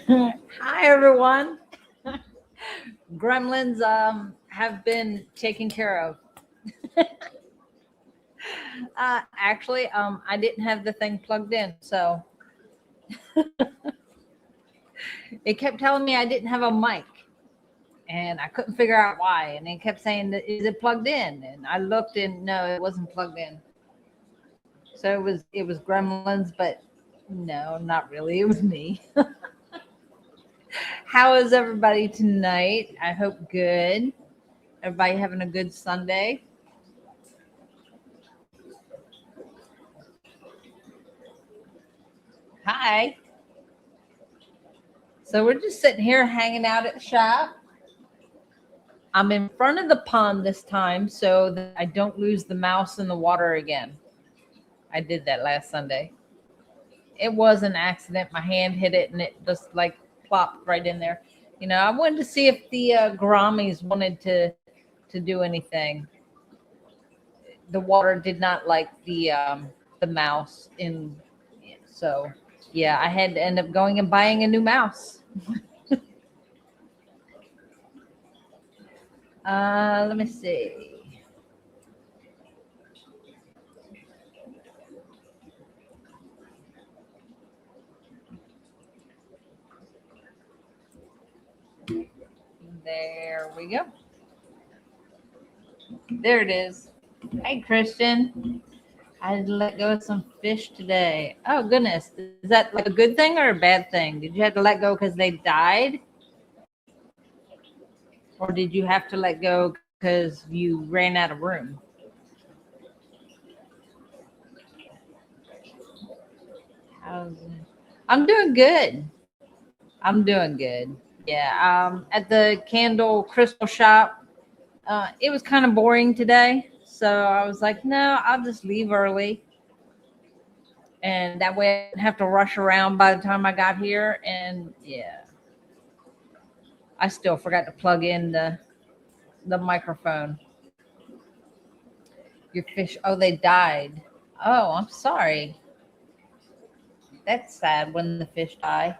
Hi, everyone. Gremlins have been taken care of. Actually, I didn't have the thing plugged in, so it kept telling me I didn't have a mic, and I couldn't figure out why. And it kept saying, "Is it plugged in?" And I looked, and no, it wasn't plugged in. So it was Gremlins, but no, not really. It was me. How is everybody tonight? I hope good. Everybody having a good Sunday. Hi. So we're just sitting here hanging out at the shop. I'm in front of the pond this time so that I don't lose the mouse in the water again. I did that last Sunday. It was an accident. My hand hit it and it just like plopped right in there. I wanted to see if the gouramis wanted to do anything. The water did not like the mouse in, so yeah, I had to end up going and buying a new mouse. Let me see. There we go. There it is. Hey, Christian. I had to let go of some fish today. Oh, goodness. Is that like a good thing or a bad thing? Did you have to let go because they died? Or did you have to let go because you ran out of room? How's it? I'm doing good. I'm doing good. Yeah. At the candle crystal shop, it was kind of boring today. So I was like, no, I'll just leave early. And that way I didn't have to rush around by the time I got here. And yeah, I still forgot to plug in the microphone. Your fish, oh, they died. Oh, I'm sorry. That's sad when the fish die.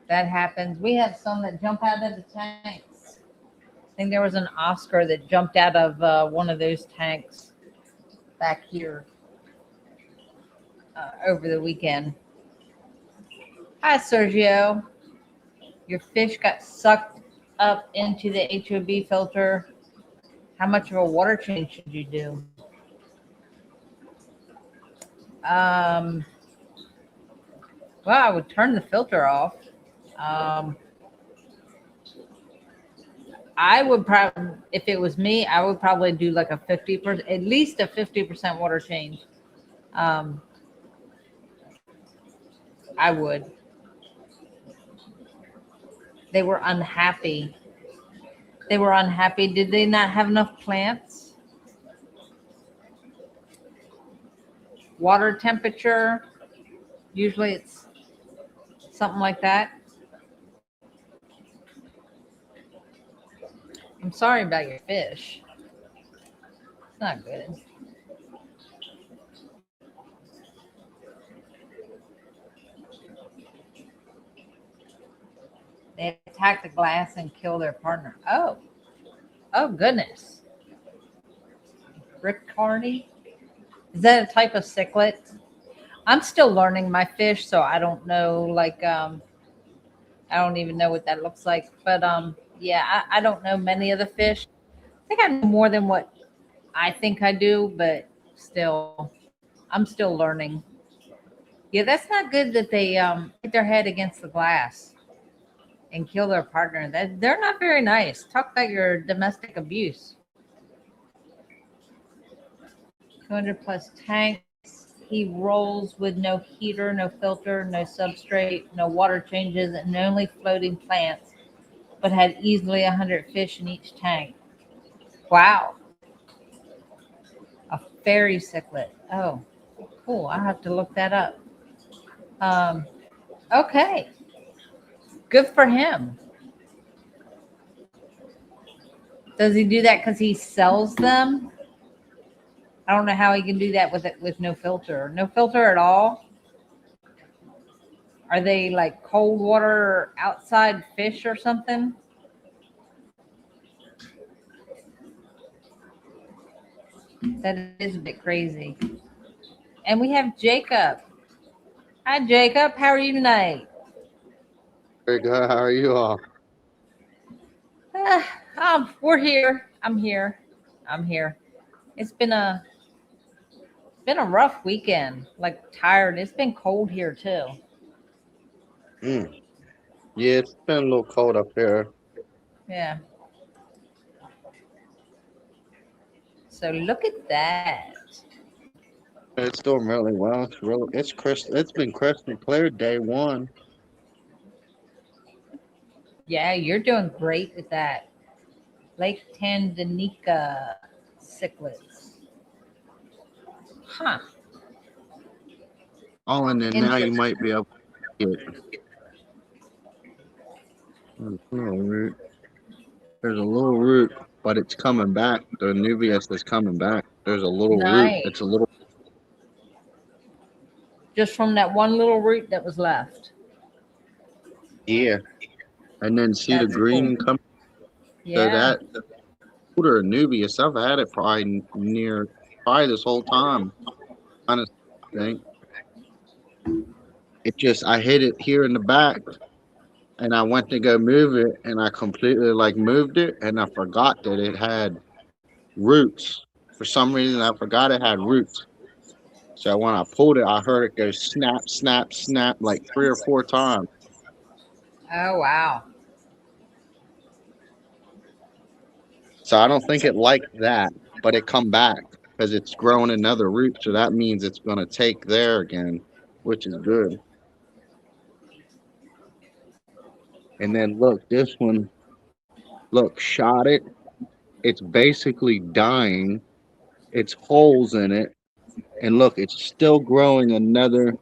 That happens. We have some that jump out of the tanks. I think there was an Oscar that jumped out of one of those tanks back here over the weekend. Hi, Sergio. Your fish got sucked up into the HOB filter. How much of a water change should you do? Um, well, I would turn the filter off. Um, I would probably, if it was me, I would probably do like a 50%, at least a 50% water change. Um, I would. They were unhappy. They were unhappy. Did they not have enough plants? Water temperature. Usually it's something like that. I'm sorry about your fish. It's not good. They attack the glass and kill their partner. Oh goodness. Rick Carney? Is that a type of cichlid? I'm still learning my fish, so I don't know. I don't even know what that looks like. But yeah, I don't know many of the fish. I think I know more than what I think I do, but still, I'm still learning. Yeah, that's not good that they hit their head against the glass and kill their partner. They're not very nice. Talk about your domestic abuse. 200 plus tanks. He rolls with no heater, no filter, no substrate, no water changes, and only floating plants, but had easily 100 fish in each tank. Wow. A fairy cichlid. Oh, cool. I have to look that up. Um, okay. Good for him. Does he do that because he sells them? I don't know how he can do that with it with no filter. No filter at all. Are they like cold water outside fish or something? That is a bit crazy. And we have Jacob. Hi, Jacob. How are you tonight? Very good. How are you all? We're here. I'm here. I'm here. It's been a rough weekend. Like tired. It's been cold here too. Mm. Yeah, it's been a little cold up here. Yeah. So look at that. It's doing really well. It's been crystal clear day one. Yeah, you're doing great with that. Lake Tanganyika cichlids. Huh. Oh, and then now you Interesting. might be able to get there's a little root. There's a little root, but it's coming back. The Anubias is coming back. There's a little root. Nice. It's a little Just from that one little root that was left. yeah. And then see the That's cool. green come. So Yeah. that the older Anubias, I've had it probably this whole time. Honestly, I think it just I hit it here in the back and I went to go move it, and I completely like moved it, and I forgot that it had roots. For some reason, I forgot it had roots. So when I pulled it, I heard it go snap, snap, snap like 3 or 4 times. Oh wow. So I don't think it liked that, but it come back because it's growing another root. So that means it's gonna take there again, which is good. And then look, this one, look, shot it. It's basically dying. It's holes in it. And look, it's still growing another.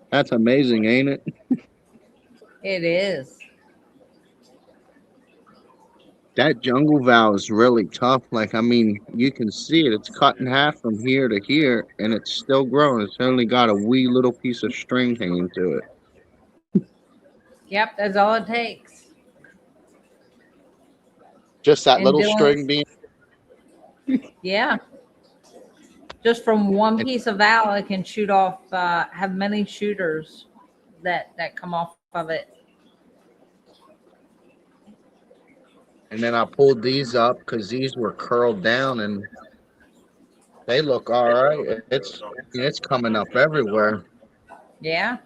That's amazing, ain't it? It is. That jungle vow is really tough. Like, I mean, you can see it. It's cut in half from here to here, and it's still growing. It's only got a wee little piece of string hanging to it. Yep, that's all it takes. Just that And little string Dylan's being. yeah. Just from one And, piece of owl, it can shoot off. Have many shooters that come off of it. and then I pulled these up because these were curled down, and they look all right. It's coming up everywhere. Yeah.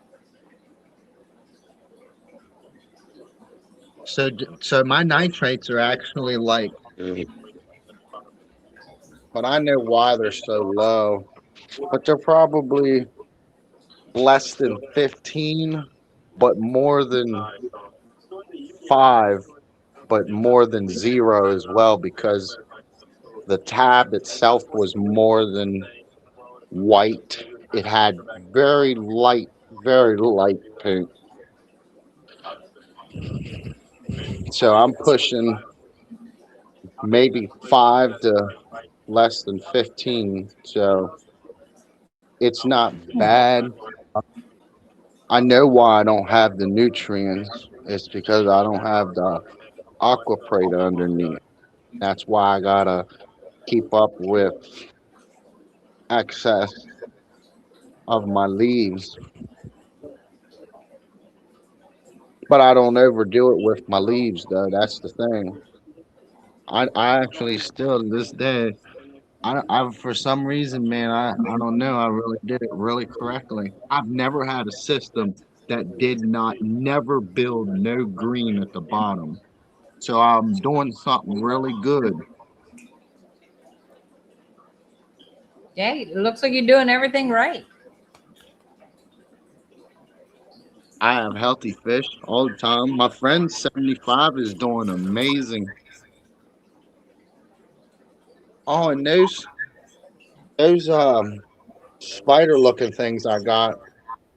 So my nitrates are actually like, but I know why they're so low. But they're probably less than 15, but more than 5, but more than 0 as well, because the tab itself was more than white. It had very light pink. So I'm pushing maybe 5 to less than 15. So it's not bad. I know why I don't have the nutrients. It's because I don't have the aqua underneath. That's why I gotta keep up with excess of my leaves, but I don't overdo it with my leaves though. That's the thing. I actually still to this day, I for some reason, man, I don't know. I really did it really correctly. I've never had a system that did not never build no green at the bottom. So I'm doing something really good. Yeah, it looks like you're doing everything right. I have healthy fish all the time. My friend 75 is doing amazing. Oh, and those spider looking things I got,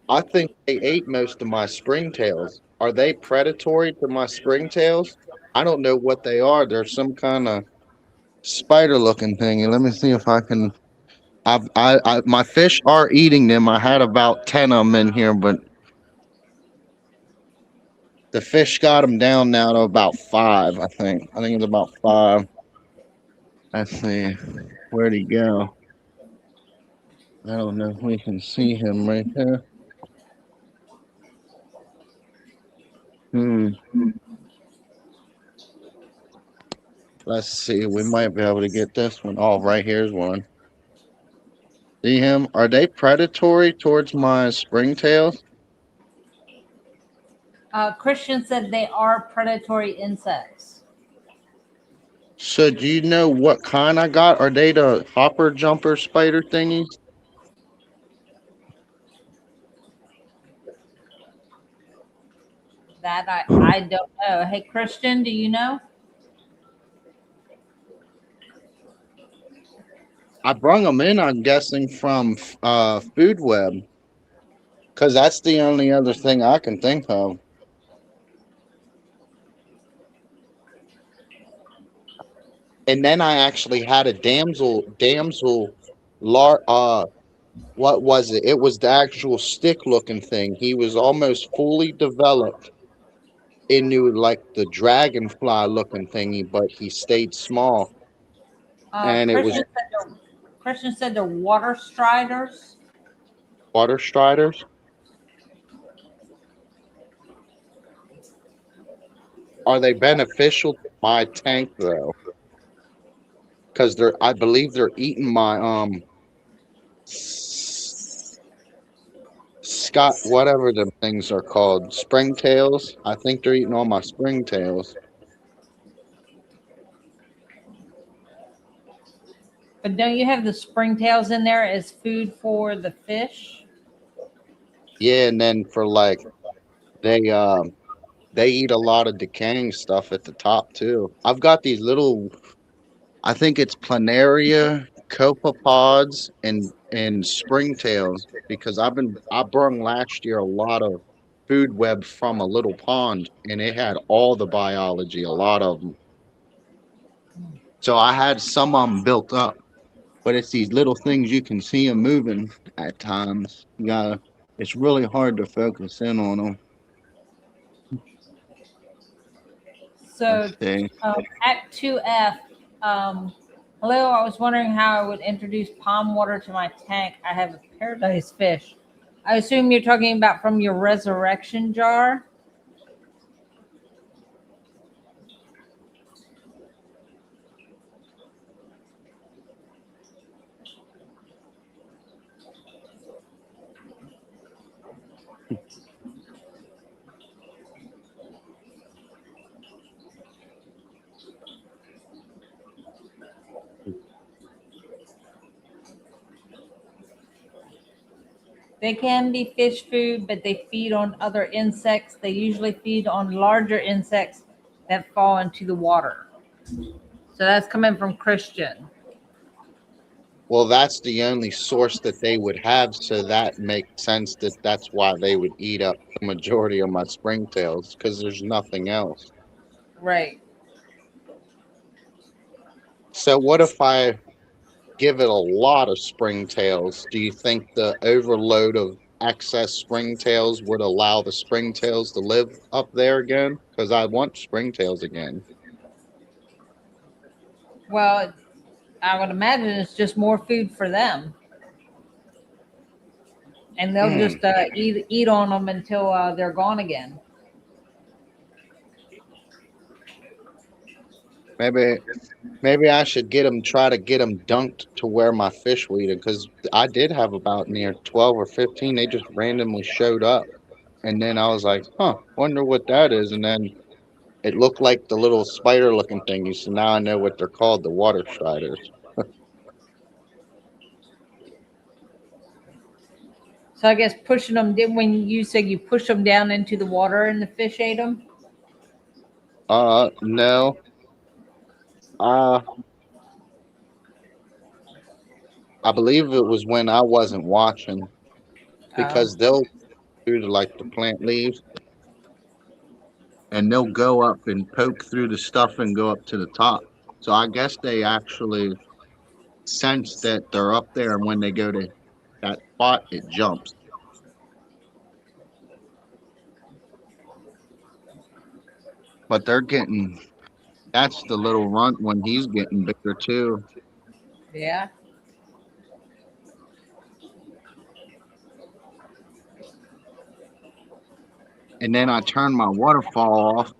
I think they ate most of my springtails. Are they predatory to my springtails? I don't know what they are. They're some kind of spider looking thing. Let me see if I can. My fish are eating them. I had about 10 of them in here, but the fish got them down now to about 5. I think it's about 5. Let's see, where'd he go? I don't know if we can see him right here. Hmm. Let's see. We might be able to get this one. Oh, right here's one. See him? Are they predatory towards my springtails? Christian said they are predatory insects. So do you know what kind I got? Are they the hopper jumper spider thingies? That I don't know. Hey, Christian, do you know? I brung them in, I'm guessing, from Food Web. Because that's the only other thing I can think of. And then I actually had a what was it? It was the actual stick looking thing. He was almost fully developed into like the dragonfly looking thingy, but he stayed small. And it was Christian said they're water striders. water striders. Are they beneficial to my tank though? Because I believe they're eating my Scott, whatever the things are called, springtails. I think they're eating all my springtails. But don't you have the springtails in there as food for the fish? Yeah, and then for like they they eat a lot of decaying stuff at the top too. I've got these little, I think it's planaria, copepods, and springtails because I brung last year a lot of food web from a little pond and it had all the biology, a lot of them. So I had some of them built up, but it's these little things you can see them moving at times. You gotta, it's really hard to focus in on them. So Let's see. at 2F, hello, I was wondering how I would introduce palm water to my tank. I have a paradise fish. I assume you're talking about from your resurrection jar. They can be fish food, but they feed on other insects. They usually feed on larger insects that fall into the water. So that's coming from Christian. Well, that's the only source that they would have, so that makes sense that that's why they would eat up the majority of my springtails because there's nothing else. Right. So what if I give it a lot of springtails? Do you think the overload of excess springtails would allow the springtails to live up there again? Because I want springtails again. Well, I would imagine it's just more food for them, and they'll Hmm. just eat on them until they're gone again. Maybe maybe I should try to get them dunked to where my fish will eat it. Because I did have about near 12 or 15. They just randomly showed up. And then I was like, huh, wonder what that is. And then it looked like the little spider looking thingies. So now I know what they're called, the water striders. So I guess pushing them when you said you push them down into the water and the fish ate them. No. Uh, I believe it was when I wasn't watching Oh, because they'll do the, like the plant leaves and they'll go up and poke through the stuff and go up to the top. So I guess they actually sense that they're up there, and when they go to that spot, it jumps. But they're getting that's the little runt when he's getting bigger too. Yeah. And then I turn my waterfall off,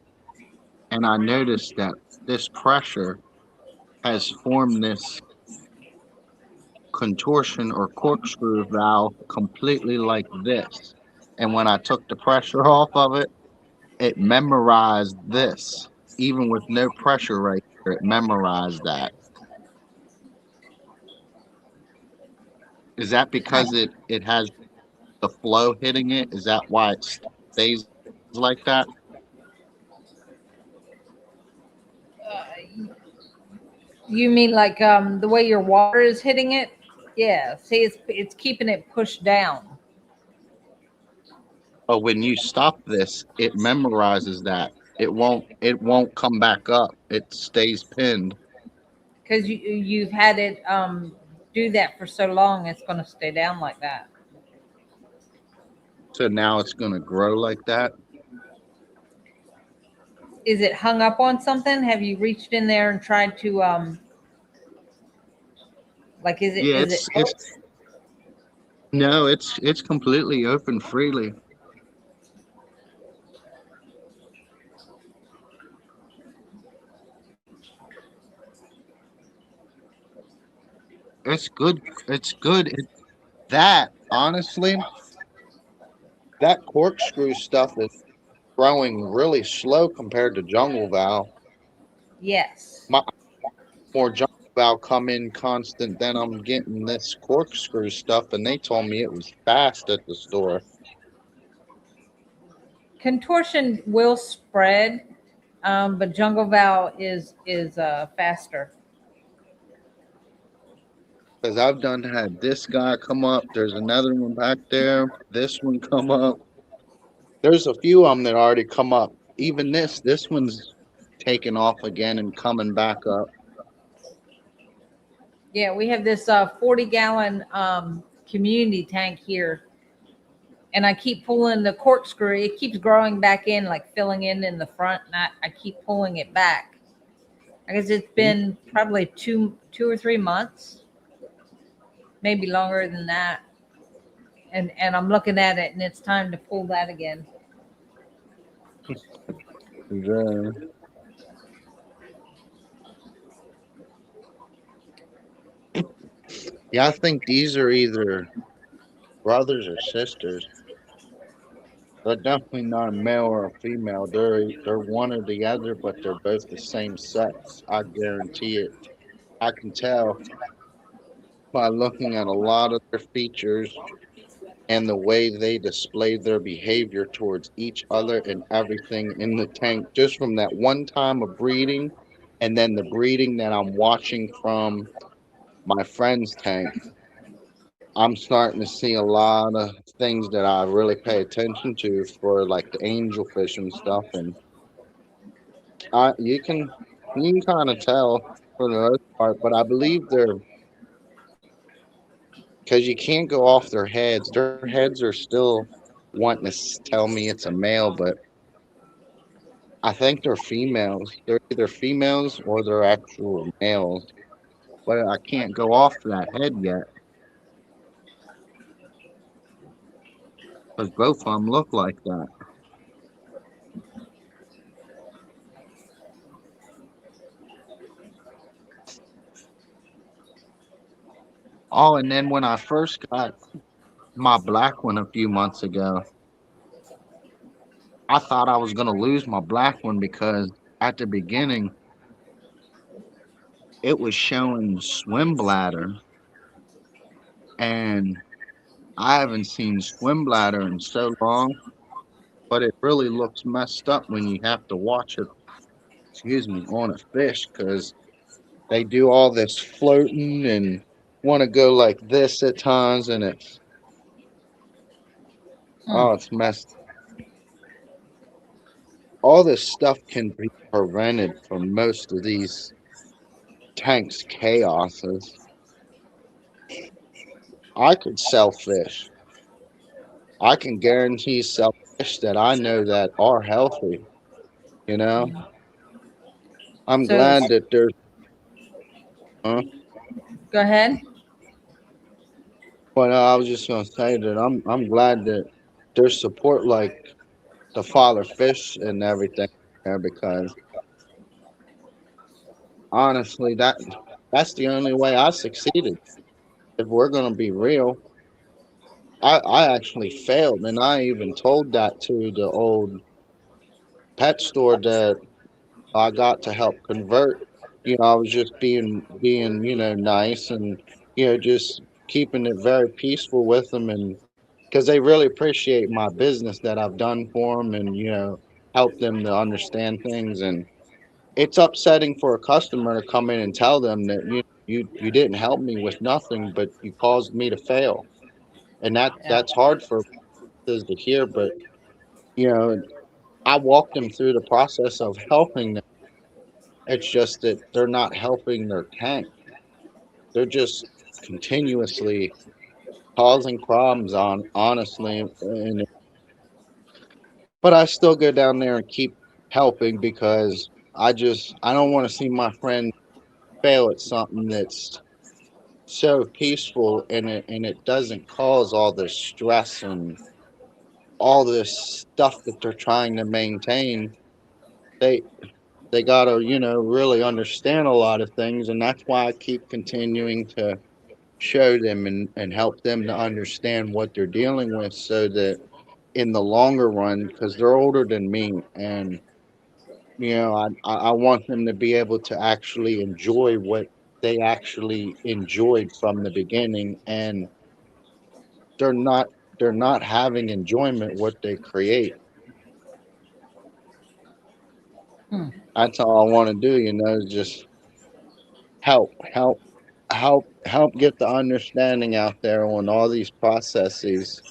and I notice that this pressure has formed this contortion or corkscrew valve completely like this. And when I took the pressure off of it, it memorized this. Even with no pressure right there, it memorized that. Is that because it has the flow hitting it? Is that why it stays like that? You mean like the way your water is hitting it? Yeah. See, it's keeping it pushed down But when you stop this, it memorizes that. It won't come back up. It stays pinned. because you've had it do that for so long. It's going to stay down like that. So now it's gonna grow like that. Is it hung up on something? Have you reached in there and tried to like Yeah, is it it's no, it's completely open freely. It's good. It's good. That honestly, that corkscrew stuff is growing really slow compared to jungle val. yes. My more jungle val come in constant than I'm getting this corkscrew stuff, and they told me it was fast at the store. Contortion will spread, but jungle val is faster. Because I've done had this guy come up. There's another one back there. This one come up. There's a few of them that already come up. Even this one's taking off again and coming back up. Yeah, we have this 40-gallon community tank here, and I keep pulling the corkscrew. It keeps growing back in, like filling in the front, and I keep pulling it back. I guess it's been probably 2 or 3 months, maybe longer than that. And I'm looking at it, and it's time to pull that again. Yeah. Yeah, I think these are either brothers or sisters. They're definitely not a male or a female. They're one or the other, but they're both the same sex. I guarantee it. I can tell by looking at a lot of their features and the way they display their behavior towards each other and everything in the tank, just from that one time of breeding, and then the breeding that I'm watching from my friend's tank. I'm starting to see a lot of things that I really pay attention to for like the angelfish and stuff, and I you can kind of tell for the most part, but I believe they're because you can't go off their heads. Their heads are still wanting to tell me it's a male, but I think they're females. They're either females or they're actual males, but I can't go off that head yet because both of them look like that. Oh, and then when I first got my black one a few months ago, I thought I was going to lose my black one because at the beginning it was showing swim bladder, and I haven't seen swim bladder in so long, but it really looks messed up when you have to watch it, excuse me, on a fish because they do all this floating and want to go like this at times, and Hmm. it's messed. All this stuff can be prevented from most of these tanks chaoses. I could sell fish. I can guarantee sell fish that I know that are healthy. You know, Mhm. I'm So glad that there's. Huh? go ahead. But I was just gonna say that I'm glad that there's support like the Father Fish and everything there because honestly, that's the only way I succeeded. If we're gonna be real, I actually failed, and I even told that to the old pet store that I got to help convert. I was just being nice and just keeping it very peaceful with them, and because they really appreciate my business that I've done for them, and help them to understand things. And it's upsetting for a customer to come in and tell them that you didn't help me with nothing, but you caused me to fail, and Yeah. that's hard for us to hear. But you know, I walked them through the process of helping them. It's just that they're not helping their tank. They're just continuously causing problems on honestly, but I still go down there and keep helping because I don't want to see my friend fail at something that's so peaceful, and it doesn't cause all this stress and all this stuff that they're trying to maintain. They gotta really understand a lot of things, and that's why I keep continuing to show them and help them to understand what they're dealing with, so that in the longer run, because they're older than me, and I want them to be able to actually enjoy what they actually enjoyed from the beginning, and they're not they're not having enjoyment what they create. Hmm. That's all I want to do, is just help help get the understanding out there on all these processes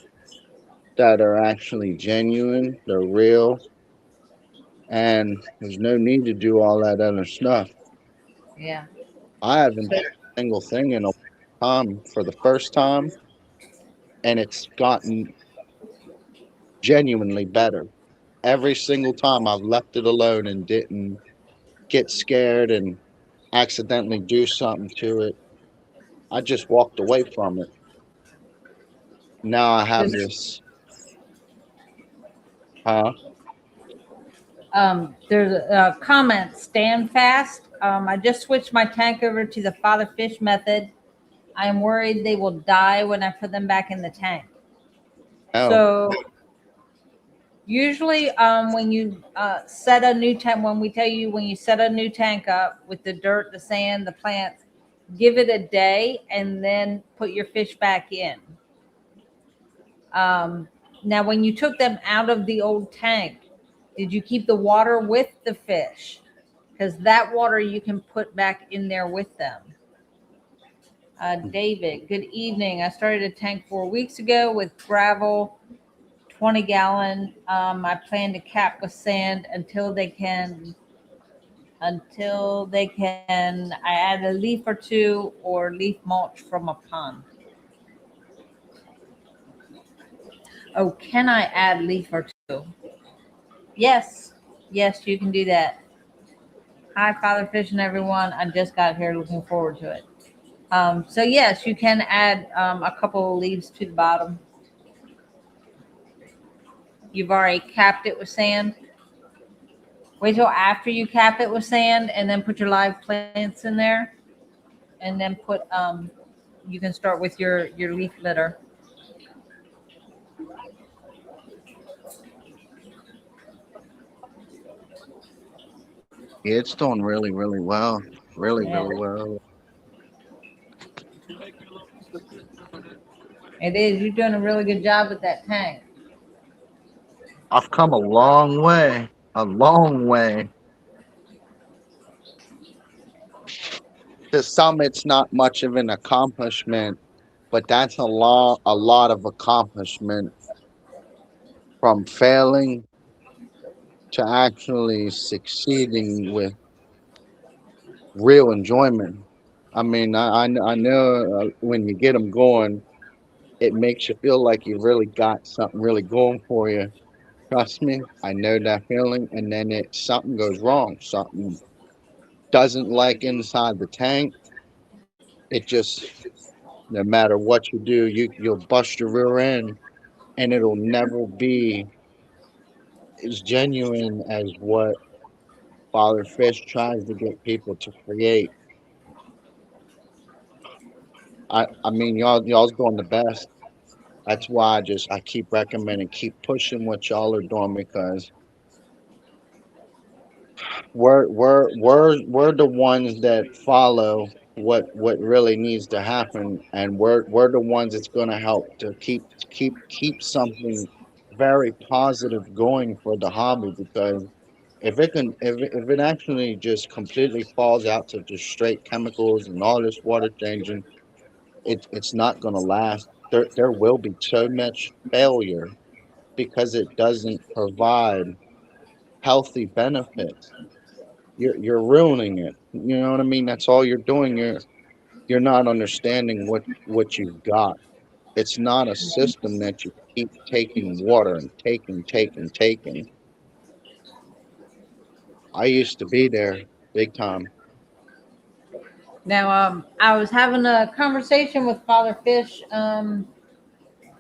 that are actually genuine, they're real, and there's no need to do all that other stuff. Yeah. I haven't So done a single thing in a time for the first time, and it's gotten genuinely better. Every single time I've left it alone and didn't get scared and accidentally do something to it, I just walked away from it. Now I have just this, huh? there's a comment. Stand fast. I just switched my tank over to the Father Fish method. I am worried they will die when I put them back in the tank. Oh, So usually, when you set a new tank, when we tell you when you set a new tank up with the dirt, the sand, the plants, give it a day and then put your fish back in. Um, Now, when you took them out of the old tank, did you keep the water with the fish? Because that water you can put back in there with them. David, good evening. I started a tank 4 weeks ago with gravel, 20-gallon. I plan to cap with sand until they can. I add a leaf or two or leaf mulch from a pond. Oh, can I add leaf or two? Yes, yes, you can do that. Hi, Father Fish and everyone. I just got here, looking forward to it. So yes, you can add a couple of leaves to the bottom. You've already capped it with sand. Wait till after you cap it with sand, and then put your live plants in there, and then put you can start with your leaf litter. yeah, it's doing really, really well. Really, Yeah, really well. it is. You're doing a really good job with that tank. I've come a long way. A long way. To some, it's not much of an accomplishment, but that's a lot of accomplishment from failing to actually succeeding with real enjoyment. I mean, I know when you get them going, it makes you feel like you really got something really going for you. Trust me, I know that feeling. And then something goes wrong. Something doesn't like inside the tank. It just, no matter what you do, you'll bust your rear end, and it'll never be as genuine as what Father Fish tries to get people to create. I mean, y'all's doing the best. That's why I keep recommending, keep pushing what y'all are doing, because we're the ones that follow what really needs to happen, and we're the ones that's going to help to keep something very positive going for the hobby. Because if it actually just completely falls out to just straight chemicals and all this water changing, it's not going to last. There will be so much failure because it doesn't provide healthy benefits. You're ruining it. You know what I mean? That's all you're doing. You're not understanding what you've got. It's not a system that you keep taking water and taking. I used to be there big time. Now, I was having a conversation with Father Fish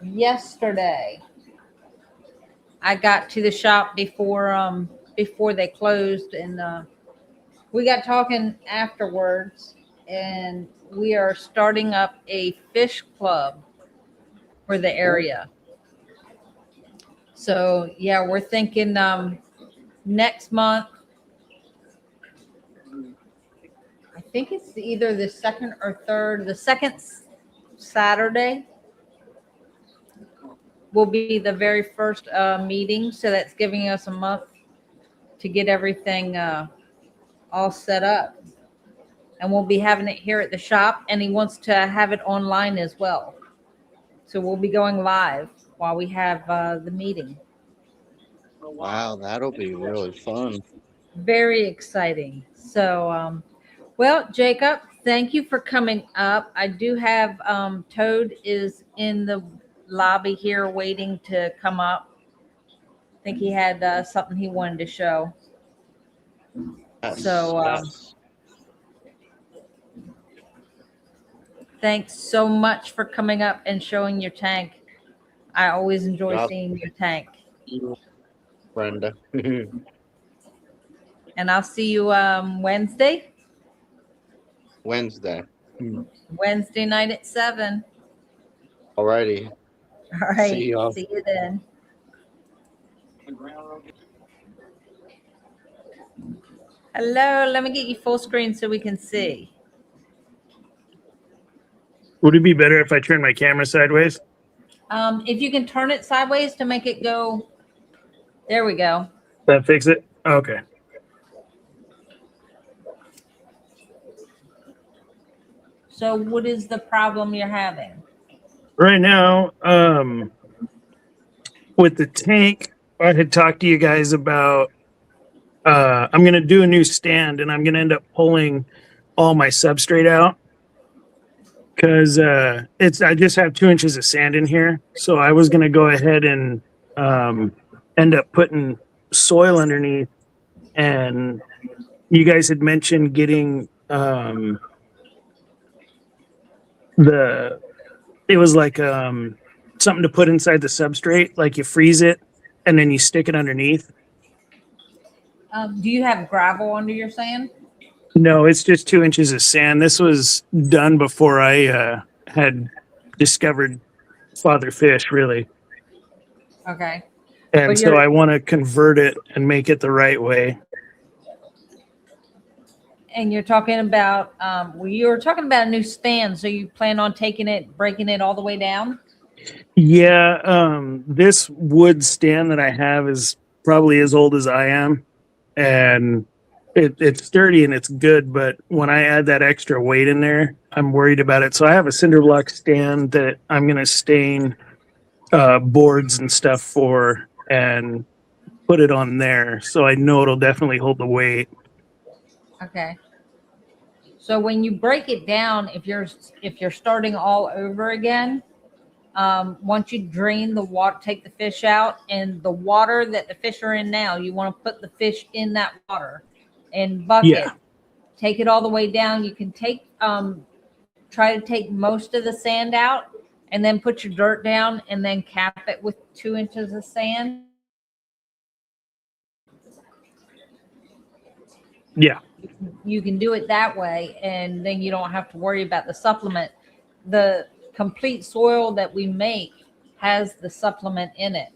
yesterday. I got to the shop before they closed, and we got talking afterwards, and we are starting up a fish club for the area. So yeah, we're thinking next month. I think it's either the second or third. The second Saturday will be the very first meeting. So that's giving us a month to get everything all set up. And we'll be having it here at the shop. And he wants to have it online as well. So we'll be going live while we have the meeting. Wow, that'll be really fun. Very exciting. So, well, Jacob, thank you for coming up. I do have Toad is in the lobby here waiting to come up. I think he had something he wanted to show. Yes, So, yes. thanks so much for coming up and showing your tank. I always enjoy Yup, seeing your tank. Brenda. And I'll see you Wednesday. Wednesday. Wednesday night at 7. Alrighty. All See right. y'all. See you then. Hello. Let me get you full screen so we can see. Would it be better if I turn my camera sideways? If you can turn it sideways to make it go. There we go. That fix it? Okay. So what is the problem you're having? Right now, with the tank, I had talked to you guys about I'm going to do a new stand, and I'm going to end up pulling all my substrate out because I just have 2 inches of sand in here. So I was going to go ahead and end up putting soil underneath. And you guys had mentioned getting it was like something to put inside the substrate, like you freeze it and then you stick it underneath. Do you have gravel under your sand? No, it's just 2 inches of sand. This was done before I had discovered Father Fish, really. Okay. And But so you're I want to convert it and make it the right way. and you're talking about well, you were talking about a new stand, so you plan on taking it, breaking it all the way down? Yeah, this wood stand that I have is probably as old as I am, and it's sturdy and it's good. But when I add that extra weight in there, I'm worried about it. So I have a cinder block stand that I'm going to stain boards and stuff for and put it on there, so I know it'll definitely hold the weight. Okay. So when you break it down, if you're starting all over again, Once you drain the water, take the fish out, and the water that the fish are in now, you want to put the fish in that water and bucket. Yeah. Take it all the way down. You can take try to take most of the sand out, and then put your dirt down, and then cap it with 2 inches of sand. Yeah. You can do it that way, and then you don't have to worry about the supplement. The complete soil that we make has the supplement in it.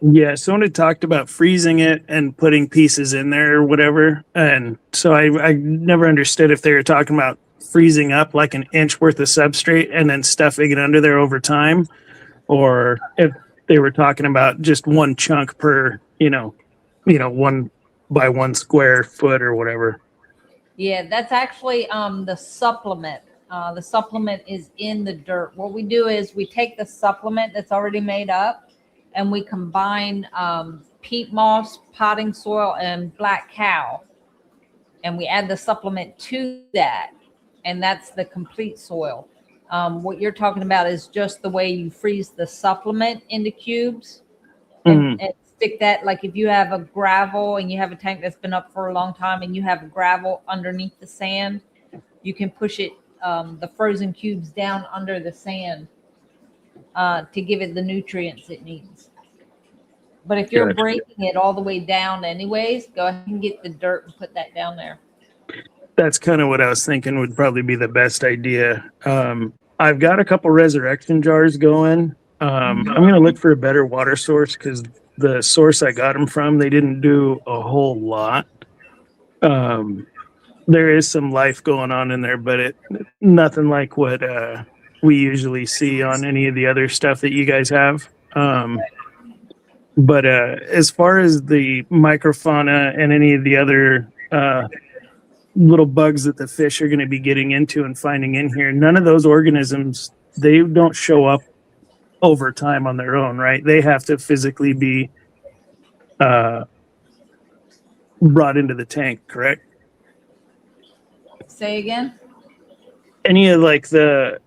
Yeah, someone had talked about freezing it and putting pieces in there or whatever. And so I never understood if they were talking about freezing up like an inch worth of substrate and then stuffing it under there over time, or if they were talking about just one chunk per, 1 by 1 square foot or whatever. Yeah, that's actually the supplement. The supplement is in the dirt. What we do is we take the supplement that's already made up, and we combine peat moss, potting soil, and black cow, and we add the supplement to that, and that's the complete soil. What you're talking about is just the way you freeze the supplement into cubes and stick that. Like if you have a gravel and you have a tank that's been up for a long time and you have gravel underneath the sand, you can push it, the frozen cubes down under the sand to give it the nutrients it needs. But if you're breaking it all the way down anyways, go ahead and get the dirt and put that down there. That's kind of what I was thinking would probably be the best idea. I've got a couple resurrection jars going. I'm going to look for a better water source because the source I got them from, they didn't do a whole lot. There is some life going on in there, but nothing like what we usually see on any of the other stuff that you guys have. But as far as the microfauna and any of the other little bugs that the fish are going to be getting into and finding in here, none of those organisms, they don't show up over time on their own, right? They have to physically be brought into the tank, correct? Say again? Any of like the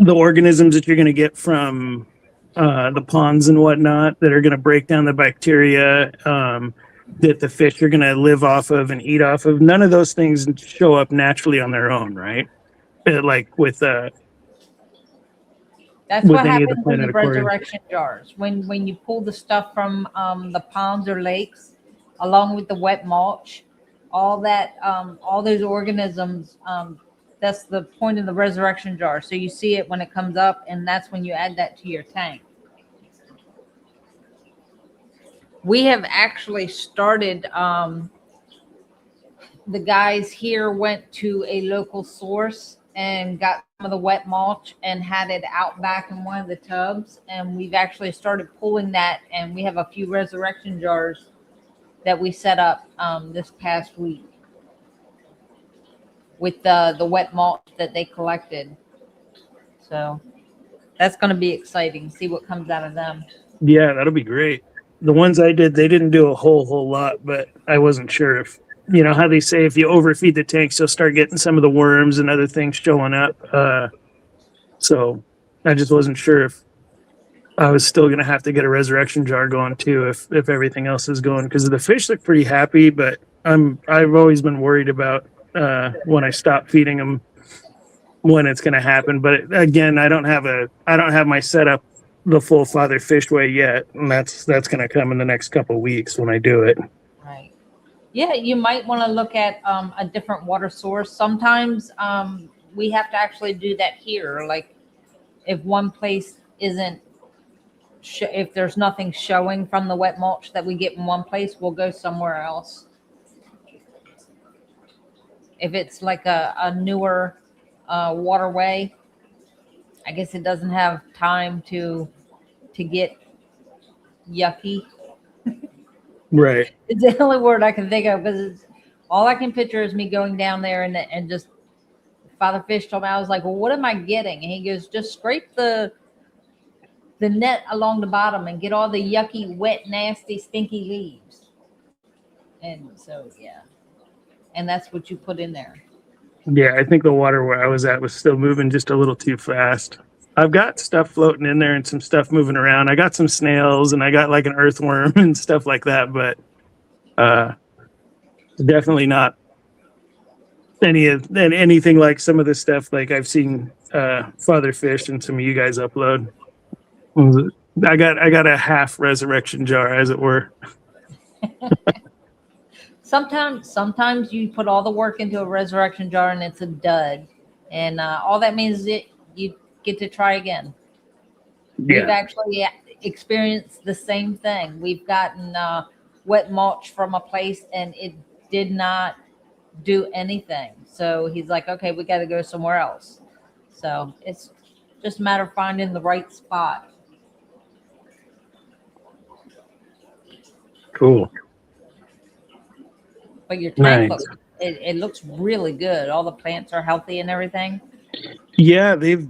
organisms that you're going to get from the ponds and whatnot that are going to break down the bacteria that the fish are going to live off of and eat off of, none of those things show up naturally on their own, right? Like with that's with what any of the happens in Planet the Aquarium. resurrection jars. When you pull the stuff from the ponds or lakes, along with the wet mulch, all that, all those organisms, that's the point of the resurrection jar. So you see it when it comes up, and that's when you add that to your tank. We have actually started, the guys here went to a local source and got some of the wet mulch and had it out back in one of the tubs. And we've actually started pulling that, and we have a few resurrection jars that we set up this past week with the wet mulch that they collected. So that's going to be exciting. See what comes out of them. Yeah, that'll be great. The ones I did, they didn't do a whole lot, but I wasn't sure if, how they say if you overfeed the tanks, you'll start getting some of the worms and other things showing up. So I just wasn't sure if I was still going to have to get a resurrection jar going too, if everything else is going, because the fish look pretty happy, but I've always been worried about when I stop feeding them, when it's going to happen. But again, I don't have my setup the full Father Fish way yet, and that's going to come in the next couple of weeks when I do it. Right. Yeah, you might want to look at a different water source. Sometimes we have to actually do that here. Like if one place isn't, if there's nothing showing from the wet mulch that we get in one place, we'll go somewhere else. If it's like a newer waterway, I guess it doesn't have time to get yucky. Right. It's the only word I can think of, because all I can picture is me going down there and just, Father Fish told me, I was like, well, what am I getting? And he goes, just scrape the net along the bottom and get all the yucky, wet, nasty, stinky leaves. And so, yeah. And that's what you put in there. Yeah, I think the water where I was at was still moving just a little too fast. I've got stuff floating in there and some stuff moving around. I got some snails and I got like an earthworm and stuff like that, but definitely not anything like some of the stuff like I've seen Father Fish and some of you guys upload. I got a half resurrection jar, as it were. Sometimes you put all the work into a resurrection jar and it's a dud, and all that means is you get to try again. Yeah. We've actually experienced the same thing. We've gotten wet mulch from a place and it did not do anything. So he's like, okay, we got to go somewhere else. So it's just a matter of finding the right spot. Cool. But your tank Nice. it looks really good. All the plants are healthy and everything. Yeah, they've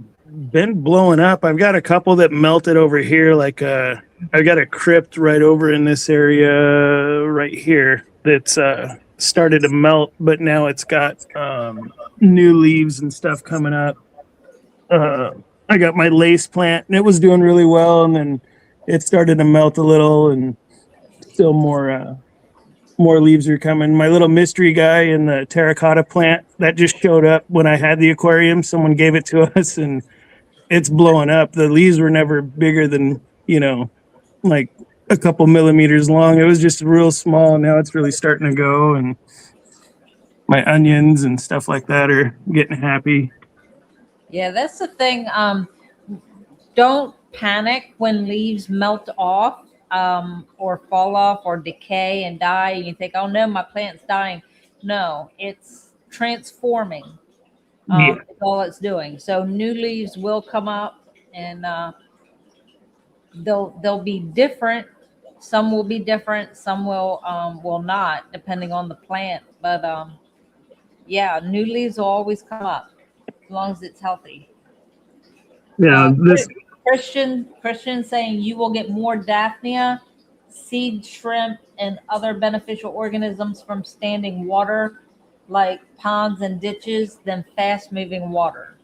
been blowing up. I've got a couple that melted over here. Like I've got a crypt right over in this area right here that's started to melt, but now it's got new leaves and stuff coming up. I got my lace plant and it was doing really well, and then it started to melt a little, and still more leaves are coming. My little mystery guy in the terracotta plant that just showed up when I had the aquarium. Someone gave it to us and it's blowing up. The leaves were never bigger than, like a couple millimeters long. It was just real small. Now it's really starting to go, and my onions and stuff like that are getting happy. Yeah, that's the thing. Don't panic when leaves melt off or fall off or decay and die, and you think, oh no, my plant's dying. No, it's transforming. Yeah. It's all it's doing. So new leaves will come up, and they'll be different. Some will be different. Some will not, depending on the plant. But yeah, new leaves will always come up as long as it's healthy. Yeah, this Christian saying you will get more Daphnia, seed shrimp, and other beneficial organisms from standing water like ponds and ditches than fast moving water.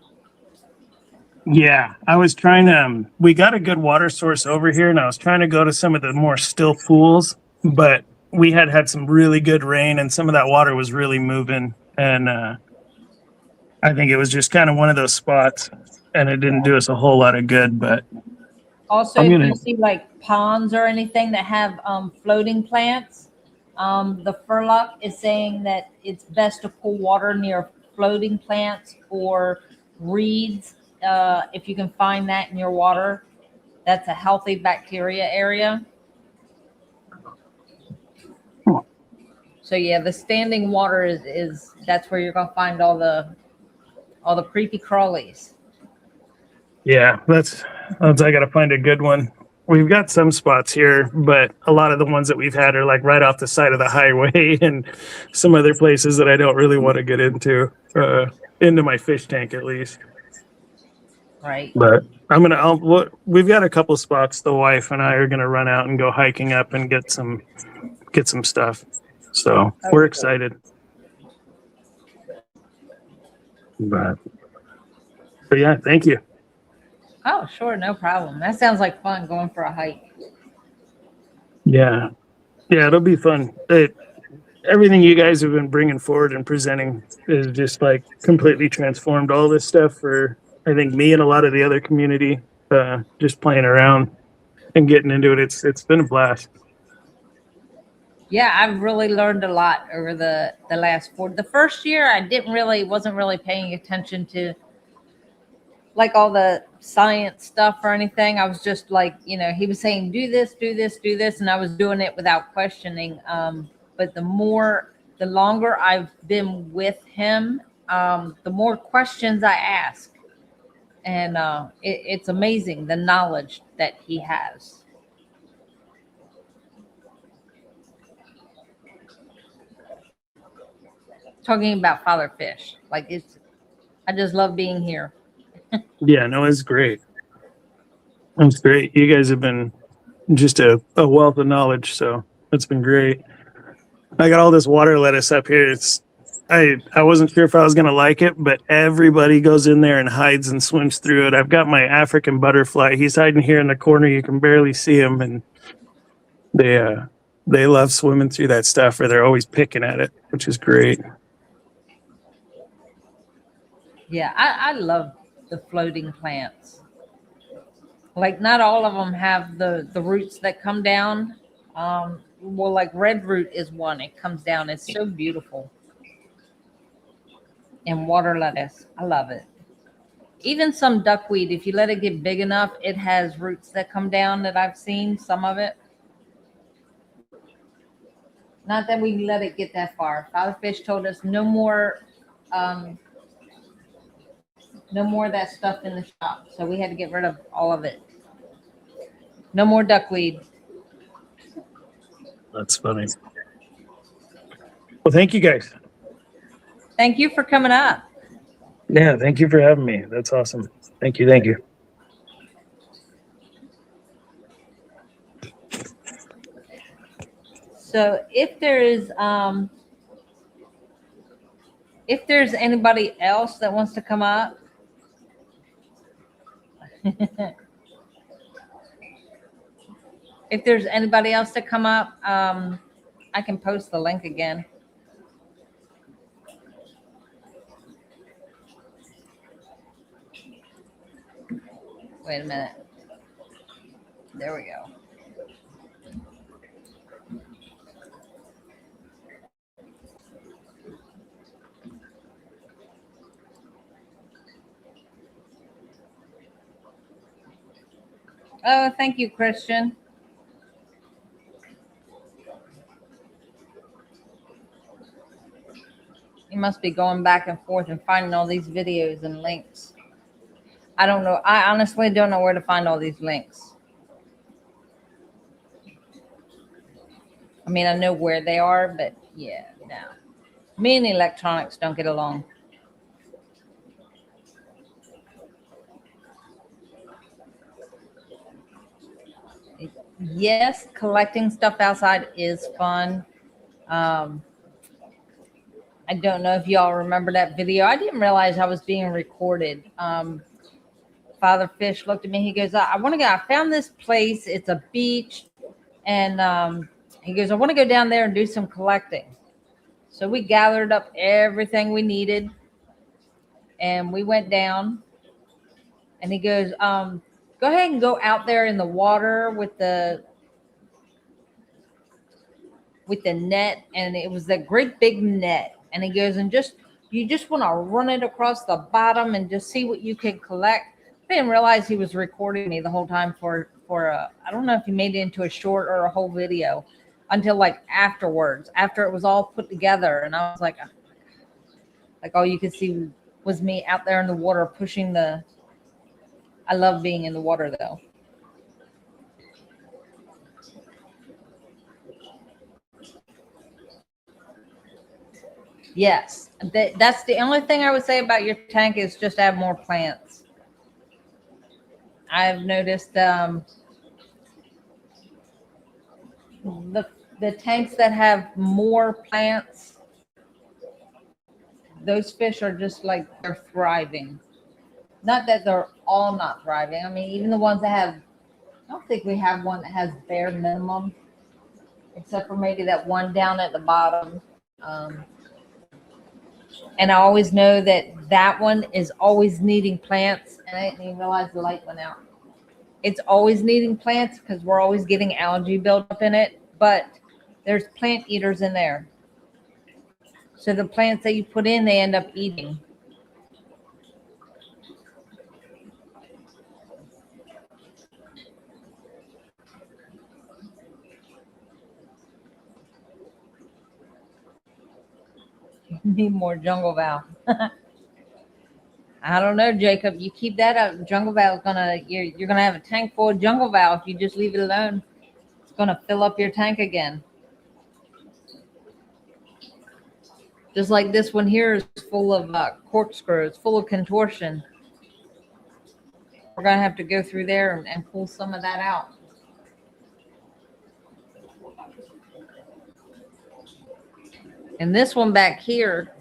Yeah, I was trying to. We got a good water source over here, and I was trying to go to some of the more still pools, but we had some really good rain, and some of that water was really moving. And I think it was just kind of one of those spots, and it didn't do us a whole lot of good. But Also, if you see like ponds or anything that have floating plants, the Furlock is saying that it's best to pull water near floating plants or reeds. If you can find that in your water, that's a healthy bacteria area. So yeah, the standing water is that's where you're gonna find all the creepy crawlies. yeah, that's I got to find a good one. We've got some spots here, but a lot of the ones that we've had are like right off the side of the highway, and some other places that I don't really want to get into my fish tank at least. Right. But we've got a couple spots. The wife and I are gonna run out and go hiking up and get some stuff. So we're excited. But yeah, thank you. Oh, sure, no problem. That sounds like fun going for a hike. Yeah, it'll be fun. Everything you guys have been bringing forward and presenting is just like completely transformed all this stuff for, I think, me and a lot of the other community. Just playing around and getting into it. It's been a blast. Yeah, I've really learned a lot over the last the first year. I wasn't really paying attention to like all the science stuff or anything. I was just like, he was saying, do this, do this, do this. And I was doing it without questioning. But the longer I've been with him, the more questions I ask. And it's amazing the knowledge that he has. Talking about Father Fish, like I just love being here. Yeah, no, it's great. It's great. You guys have been just a wealth of knowledge, so it's been great. I got all this water lettuce up here. It's I wasn't sure if I was gonna like it, but everybody goes in there and hides and swims through it. I've got my African butterfly. He's hiding here in the corner. You can barely see him, and they love swimming through that stuff, or they're always picking at it, which is great. Yeah, I love the floating plants. Like not all of them have the roots that come down. Well, like red root is one. It comes down. It's so beautiful. And water lettuce, I love it. Even some duckweed, if you let it get big enough, it has roots that come down that I've seen, some of it. Not that we let it get that far. Father Fish told us no more of that stuff in the shop. So we had to get rid of all of it. No more duckweed. That's funny. Well, thank you guys. Thank you for coming up. Yeah, thank you for having me. That's awesome. Thank you. Thank you. So if there's anybody else that wants to come up, if there's anybody else to come up, I can post the link again. Wait a minute. There we go. Oh, thank you, Christian. You must be going back and forth and finding all these videos and links. I don't know. I honestly don't know where to find all these links. I mean, I know where they are, but yeah, no. Me and electronics don't get along. Yes, collecting stuff outside is fun. I don't know if y'all remember that video. I didn't realize I was being recorded. Father Fish looked at me. He goes, I want to go. I found this place. It's a beach. And he goes, I want to go down there and do some collecting. So we gathered up everything we needed. And we went down. And he goes, go ahead and go out there in the water with the net. And it was a great big net. And he goes, and you just want to run it across the bottom and just see what you can collect. I didn't realize he was recording me the whole time for I don't know if he made it into a short or a whole video until like afterwards, after it was all put together. And I was like all you could see was me out there in the water pushing I love being in the water though. Yes, that's the only thing I would say about your tank is just add more plants. I've noticed the tanks that have more plants, those fish are just like they're thriving. Not that they're all not thriving. I mean, even the ones that have, I don't think we have one that has bare minimum, except for maybe that one down at the bottom. And I always know that one is always needing plants. And I didn't even realize the light went out. It's always needing plants because we're always getting algae buildup in it. But there's plant eaters in there. So the plants that you put in, they end up eating. Need more jungle valve. I don't know, Jacob. You keep that up. Jungle valve you're gonna have a tank full of jungle valve if you just leave it alone. It's gonna fill up your tank again. Just like this one here is full of corkscrews, full of contortion. We're gonna have to go through there and pull some of that out. And this one back here,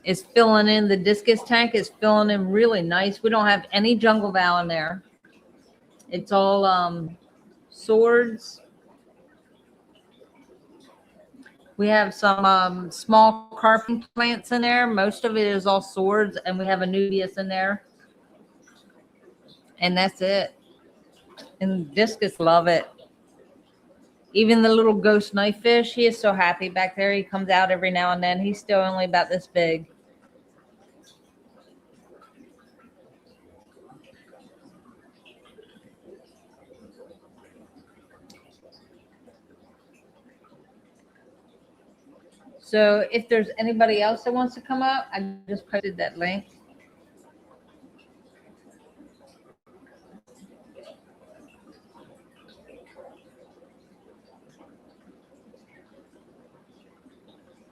is filling in. The discus tank is filling in really nice. We don't have any jungle val in there. It's all swords. We have some small carping plants in there. Most of it is all swords, and we have Anubias in there. And that's it. And discus love it. Even the little ghost knife fish, he is so happy back there. He comes out every now and then. He's still only about this big. So if there's anybody else that wants to come up, I just posted that link.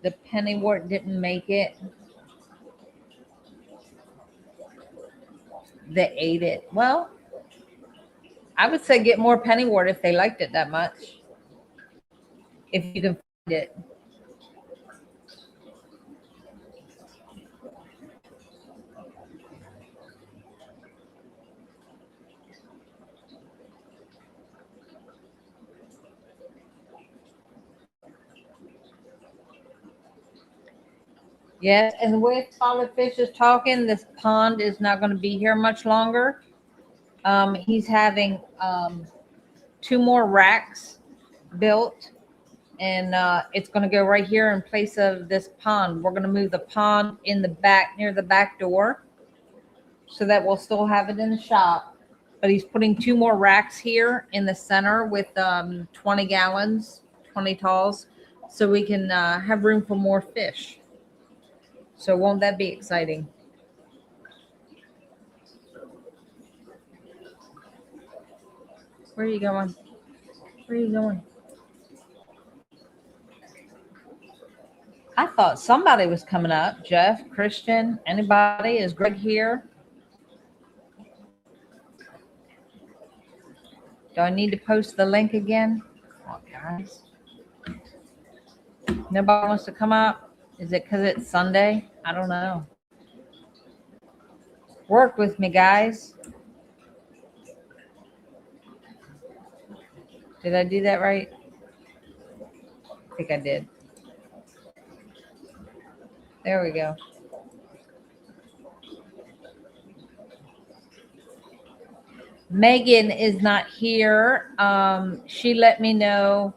The pennywort didn't make it. They ate it. Well, I would say get more pennywort if they liked it that much. If you can find it. Yes, and the way Father Fish is talking, this pond is not going to be here much longer. He's having 2 more racks built, and it's going to go right here in place of this pond. We're going to move the pond in the back, near the back door, so that we'll still have it in the shop. But he's putting 2 more racks here in the center with 20 gallons, 20 talls, so we can have room for more fish. So won't that be exciting? Where are you going? Where are you going? I thought somebody was coming up. Jeff, Christian, anybody? Is Greg here? Do I need to post the link again? Oh, guys. Nobody wants to come up? Is it because it's Sunday? I don't know. Work with me, guys. Did I do that right? I think I did. There we go. Megan is not here. She let me know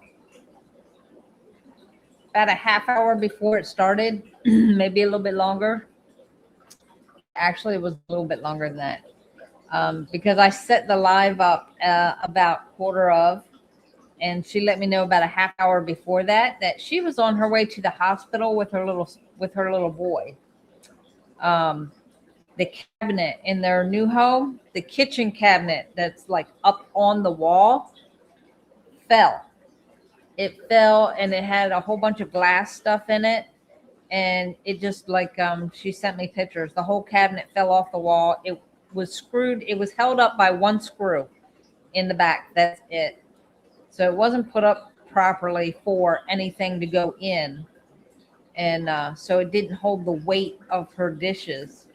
about a half hour before it started, maybe a little bit longer. Actually, it was a little bit longer than that, because I set the live up about 1:15, and she let me know about a half hour before that she was on her way to the hospital with her little boy. The cabinet in their new home, the kitchen cabinet that's like up on the wall, fell. It fell, and it had a whole bunch of glass stuff in it, and it just like she sent me pictures. The whole cabinet fell off the wall. It was screwed. It was held up by 1 screw in the back. That's it. So it wasn't put up properly for anything to go in, and so it didn't hold the weight of her dishes.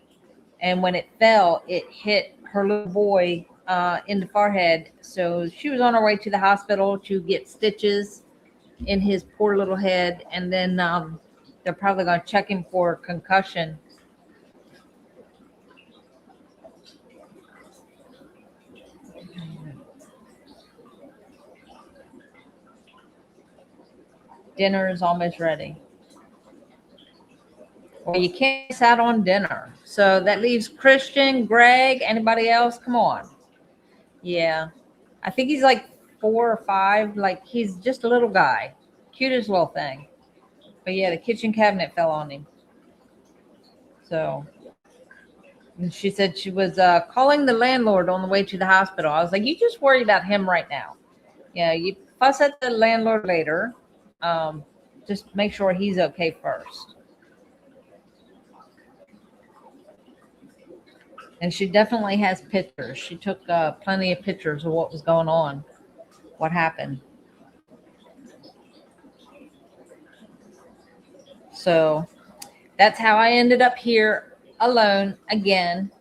And when it fell, it hit her little boy in the forehead. So she was on her way to the hospital to get stitches in his poor little head, and then they're probably going to check him for concussion. Dinner is almost ready. Well, you can't miss out on dinner. So that leaves Christian, Greg, anybody else? Come on. Yeah. I think he's like 4 or 5. Like, he's just a little guy. Cutest little thing. But yeah, the kitchen cabinet fell on him. So, and she said she was calling the landlord on the way to the hospital. I was like, you just worry about him right now. Yeah, you fuss at the landlord later. Just make sure he's okay first. And she definitely has pictures. She took plenty of pictures of what was going on, what happened. So That's how I ended up here alone again.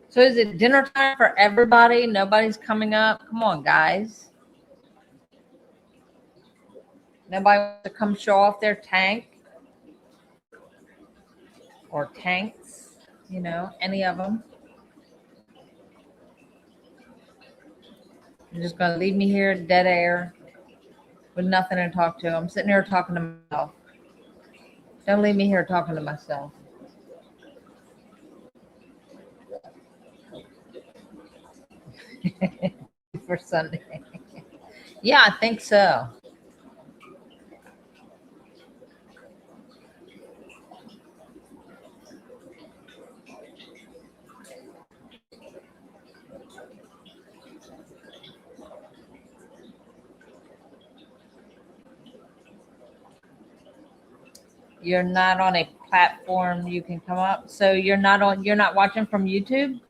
So is it dinner time for everybody? Nobody's coming up? Come on, guys. Nobody wants to come show off their tank or tanks, you know, any of them. You're just going to leave me here dead air with nothing to talk to. I'm sitting here talking to myself. Don't leave me here talking to myself. For Sunday. Yeah, I think so. You're not on a platform you can come up. So you're not watching from YouTube?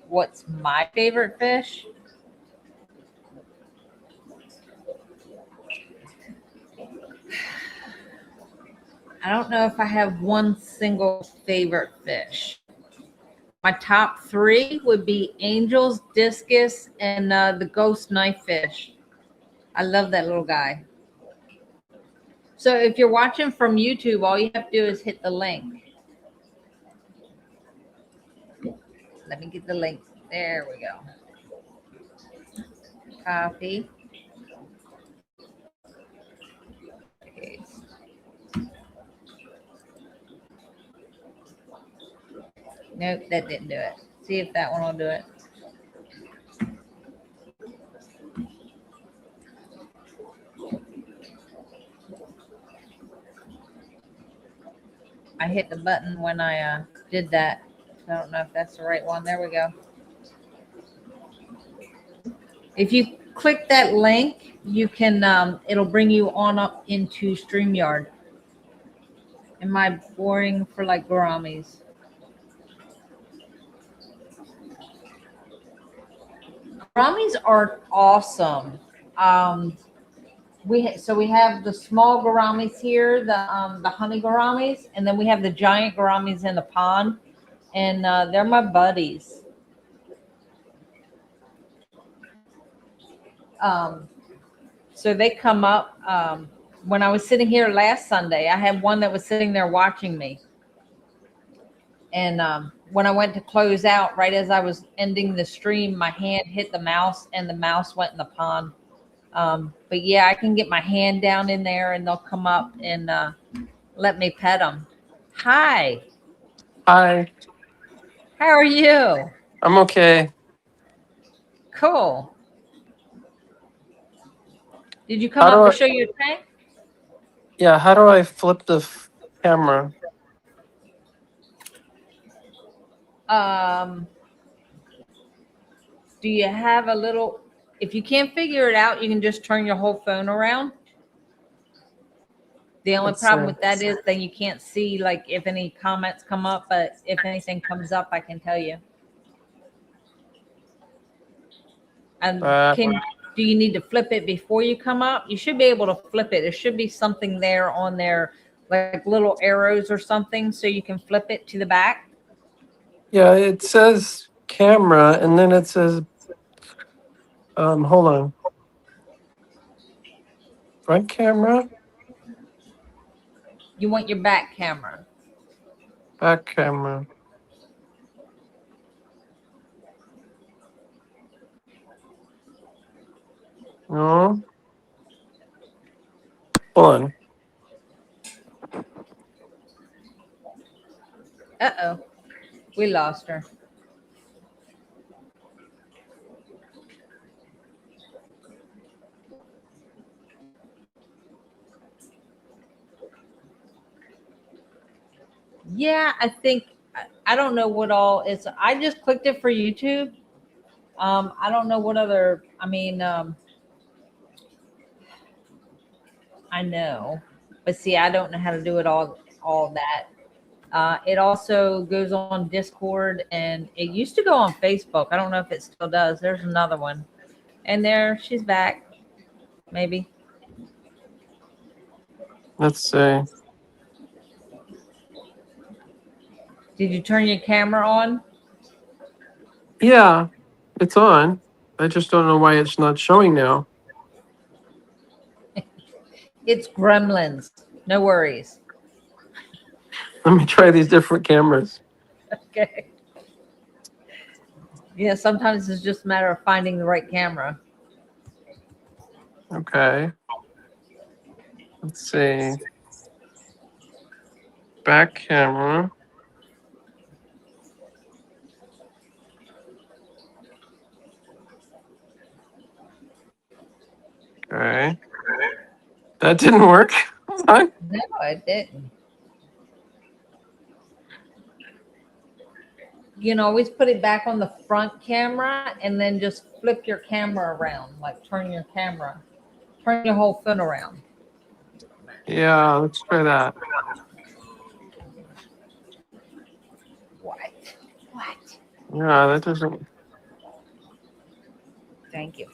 What's my favorite fish? I don't know if I have one single favorite fish. My top 3 would be angels, discus, and the ghost knife fish. I love that little guy. So if you're watching from YouTube, all you have to do is hit the link. Let me get the link. There we go. Copy. Paste. Nope, that didn't do it. See if that one will do it. I hit the button when I did that. I don't know if that's the right one. There we go. If you click that link, you can, it'll bring you on up into StreamYard. Am I boring for like gouramis? Gouramis are awesome. We have the small gouramis here, the honey gouramis, and then we have the giant gouramis in the pond, and they're my buddies. So they come up. When I was sitting here last Sunday, I had one that was sitting there watching me, and when I went to close out, right as I was ending the stream, my hand hit the mouse, and the mouse went in the pond. But yeah, I can get my hand down in there and they'll come up and let me pet them. Hi. Hi, How are you? I'm okay. Cool. Did you come How do up I, to show your tank? yeah, how do I flip the camera? Do you have a little, if you can't figure it out, you can just turn your whole phone around. The only Let's problem see. with that is that you can't see like if any comments come up, but if anything comes up, I can tell you. And do you need to flip it before you come up? You should be able to flip it. There should be something there on there, like little arrows or something, so you can flip it to the back. Yeah, it says camera and then it says, hold on. Front camera, You want your back camera. back camera. No. Hold on. Uh-oh. We lost her. Yeah, I don't know what all it's. I just clicked it for YouTube. I don't know what other. I know, but see, I don't know how to do it all that. It also goes on Discord, and it used to go on Facebook. I don't know if it still does. There's another one. And there, she's back. Maybe. Let's see. Did you turn your camera on? Yeah, it's on. I just don't know why it's not showing now. It's gremlins. No worries. Let me try these different cameras. Okay. Yeah, sometimes it's just a matter of finding the right camera. Okay. Let's see. Back camera. Okay. That didn't work. Hold on. No, it didn't. You can always put it back on the front camera and then just flip your camera around, like turn your whole phone around. Yeah, let's try that. What? Yeah, that doesn't. Thank you.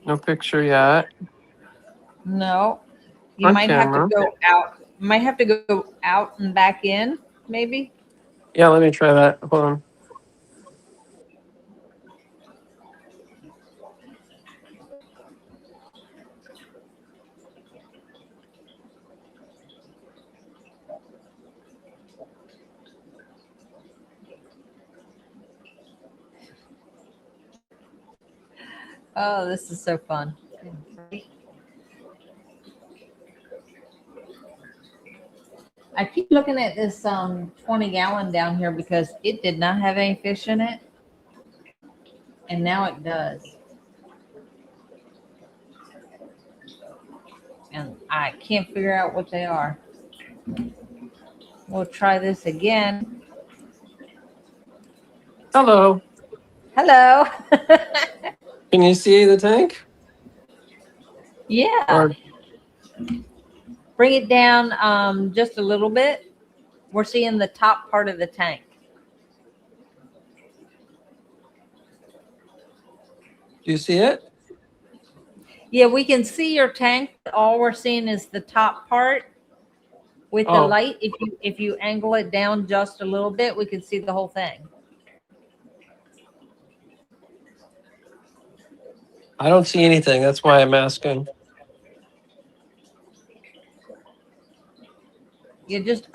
No picture yet. No, you On might camera. have to go out. Might have to go out and back in, maybe. Yeah, let me try that. Hold on. Oh, this is so fun. I keep looking at this 20-gallon down here because it did not have any fish in it, and now it does. And I can't figure out what they are. We'll try this again. Hello. Hello. Can you see the tank? Yeah. Or Bring it down just a little bit. We're seeing the top part of the tank. do you see it? Yeah, we can see your tank. All we're seeing is the top part with the Oh. light. If you angle it down just a little bit, we can see the whole thing. I don't see anything. That's why I'm asking. You just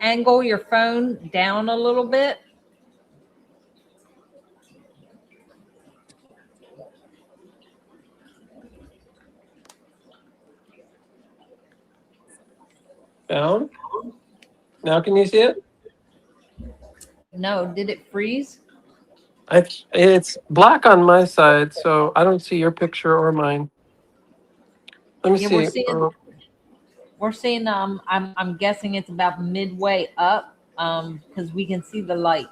angle your phone down a little bit. Down? Now can you see it? No, did it freeze? It's black on my side, so I don't see your picture or mine. Let me Yeah, see. we're seeing I'm guessing it's about midway up because we can see the light.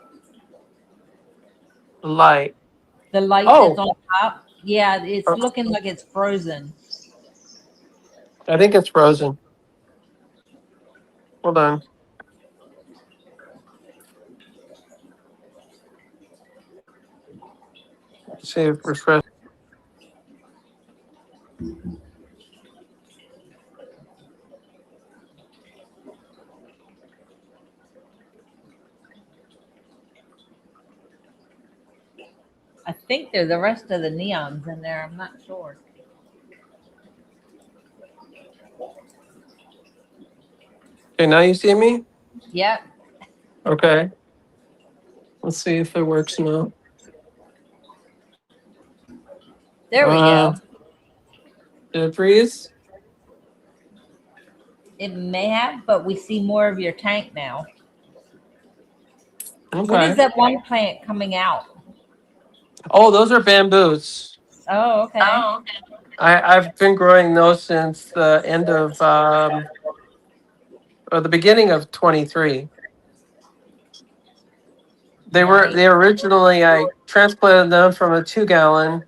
Light. The light Oh. that's on top. Yeah, it's looking like it's frozen. I think it's frozen. Hold on. See if refresh. I think there's the rest of the neons in there. I'm not sure. Okay, now you see me? Yep. Okay. Let's see if it works now. There we go. Did it freeze? It may have, but we see more of your tank now. Okay. What is that one plant coming out? Oh, those are bamboos. Oh, okay. I've been growing those since the end of or the beginning of 23. They originally I transplanted them from a 2-gallon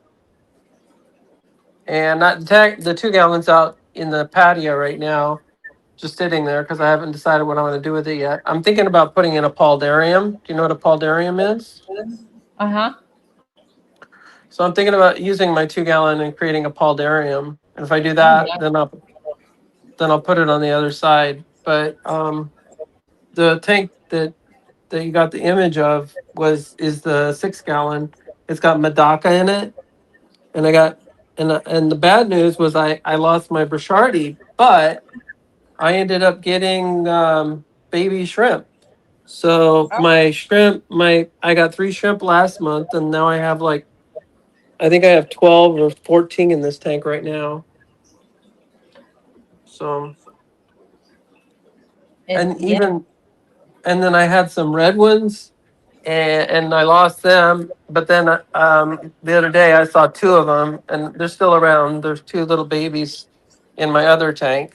and not the 2 gallons out in the patio right now, just sitting there because I haven't decided what I'm going to do with it yet. I'm thinking about putting in a pauldarium. Do you know what a pauldarium is? Uh-huh. So I'm thinking about using my 2 gallon and creating a pauldarium. And if I do Oh, that, yeah. then I'll put it on the other side. But the tank that you got the image of is the 6 gallon. It's got Madaka in it, and I got and the bad news was I lost my Brochardi, but I ended up getting baby shrimp. So Oh, my shrimp, I got 3 shrimp last month, and now I think I have 12 or 14 in this tank right now. So and yeah. and then I had some red ones, and I lost them. But then the other day I saw 2 of them, and they're still around. There's 2 little babies in my other tank.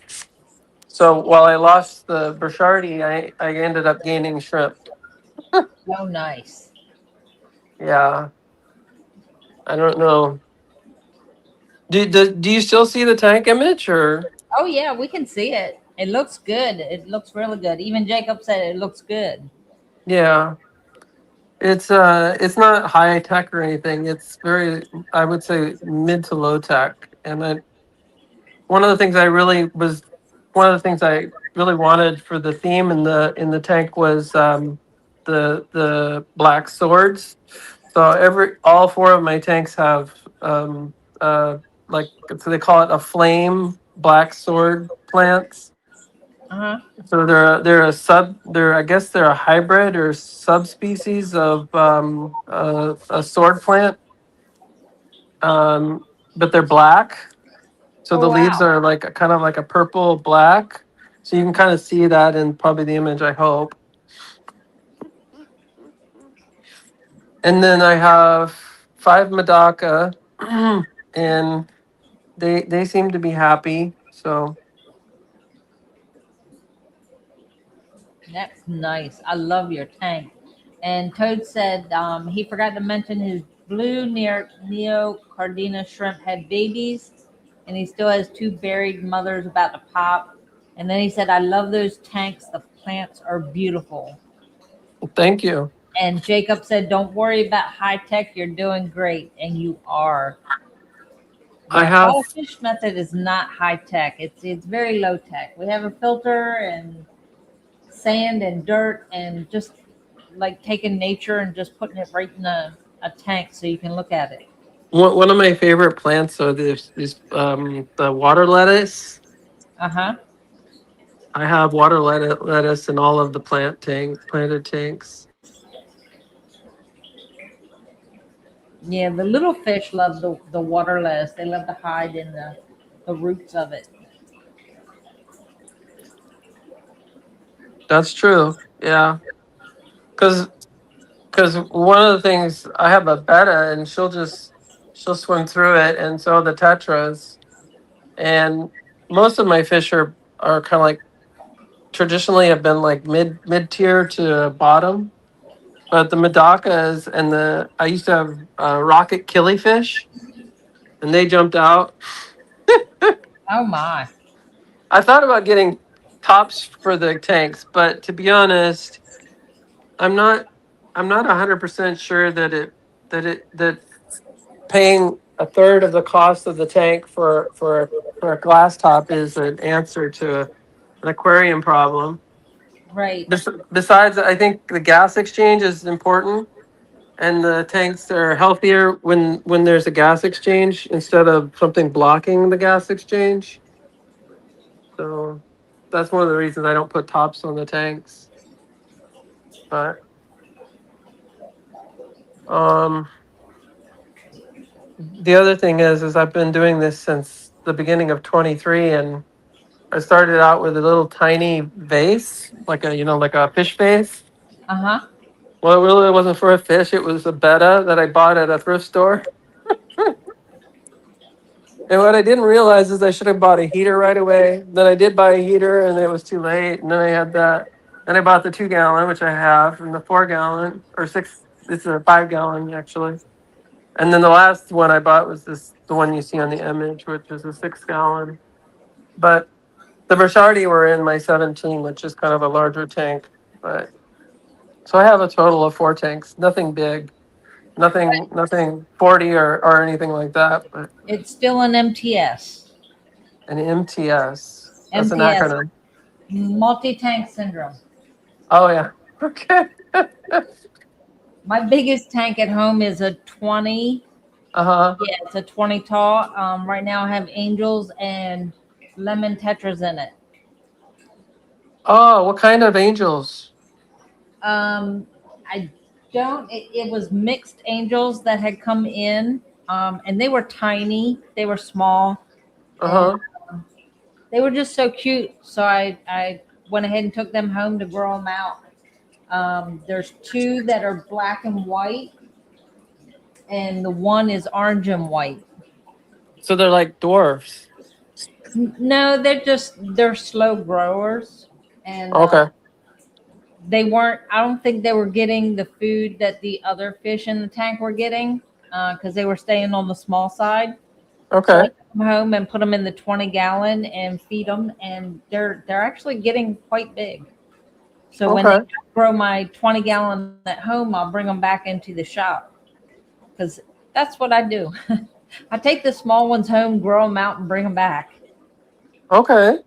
So while I lost the Brochardi, I ended up gaining shrimp. Oh, nice. Yeah, I don't know. Do you still see the tank image or? Oh, yeah, we can see it. It looks good. It looks really good. Even Jacob said it looks good. Yeah, it's not high tech or anything. It's very, I would say, mid to low tech. And one of the things I really was one of the things I really wanted for the theme in the tank was the black swords. So all 4 of my tanks have like, so they call it a flame black sword plants. Uh-huh. So they're I guess they're a hybrid or subspecies of a sword plant, but they're black. So Oh, the leaves wow. are like kind of like a purple black. So you can kind of see that in probably the image, I hope. And then I have 5 Madaka, and they seem to be happy. So That's nice. I love your tank. And Toad said he forgot to mention his blue neocardina shrimp had babies, and he still has 2 buried mothers about to pop. And then he said, I love those tanks. The plants are beautiful. thank you. And Jacob said, don't worry about high tech. You're doing great. And you are. I Yeah, have Father Fish method is not high tech. It's very low tech. We have a filter and sand and dirt and just like taking nature and just putting it right in a tank so you can look at it. one of my favorite plants are these the water lettuce. Uh-huh. I have water lettuce in all of the planted tanks. Yeah, the little fish love the water lettuce. They love to hide in the roots of it. That's true. Yeah, because one of the things I have a betta and she'll swim through it, and so the tetras, and most of my fish are kind of like traditionally have been like mid tier to bottom, but the Madakas and the I used to have rocket killifish, and they jumped out. Oh my. I thought about getting tops for the tanks, but to be honest, I'm not I'm not 100% sure that paying a third of the cost of the tank for a glass top is an answer to an aquarium problem. Right. Besides, I think the gas exchange is important, and the tanks are healthier when there's a gas exchange instead of something blocking the gas exchange. So that's one of the reasons I don't put tops on the tanks. But um, the other thing is I've been doing this since the beginning of 23, and I started out with a little tiny vase, like like a fish vase. Uh-huh. Well, it really wasn't for a fish. It was a betta that I bought at a thrift store. And what I didn't realize is I should have bought a heater right away. Then I did buy a heater, and it was too late. And then I had that. Then I bought the 2 gallon, which I have, and the 4 gallon or six. It's a 5 gallon actually. And then the last one I bought was the one you see on the image, which is a 6 gallon. but the majority were in my 17, which is kind of a larger tank. But so I have a total of 4 tanks. Nothing big, nothing 40 or anything like that. But It's still an MTS. an MTS. That's an MTS, acronym. multi-tank syndrome. Oh yeah. Okay. My biggest tank at home is a 20. Uh-huh. Yeah, it's a 20 tall. Right now I have angels and lemon tetras in it. Oh, what kind of angels? I don't. It was mixed angels that had come in, and they were tiny. They were small, and Uh-huh. they were just so cute. So I went ahead and took them home to grow them out. There's 2 that are black and white, and the one is orange and white. So they're like dwarfs. No, they're slow growers, and Okay. they weren't. I don't think they were getting the food that the other fish in the tank were getting, because they were staying on the small side. So I Okay. took them home and put them in the 20-gallon and feed them, and they're actually getting quite big. So when they Okay. grow my 20-gallon at home, I'll bring them back into the shop, because that's what I do. I take the small ones home, grow them out, and bring them back. Okay.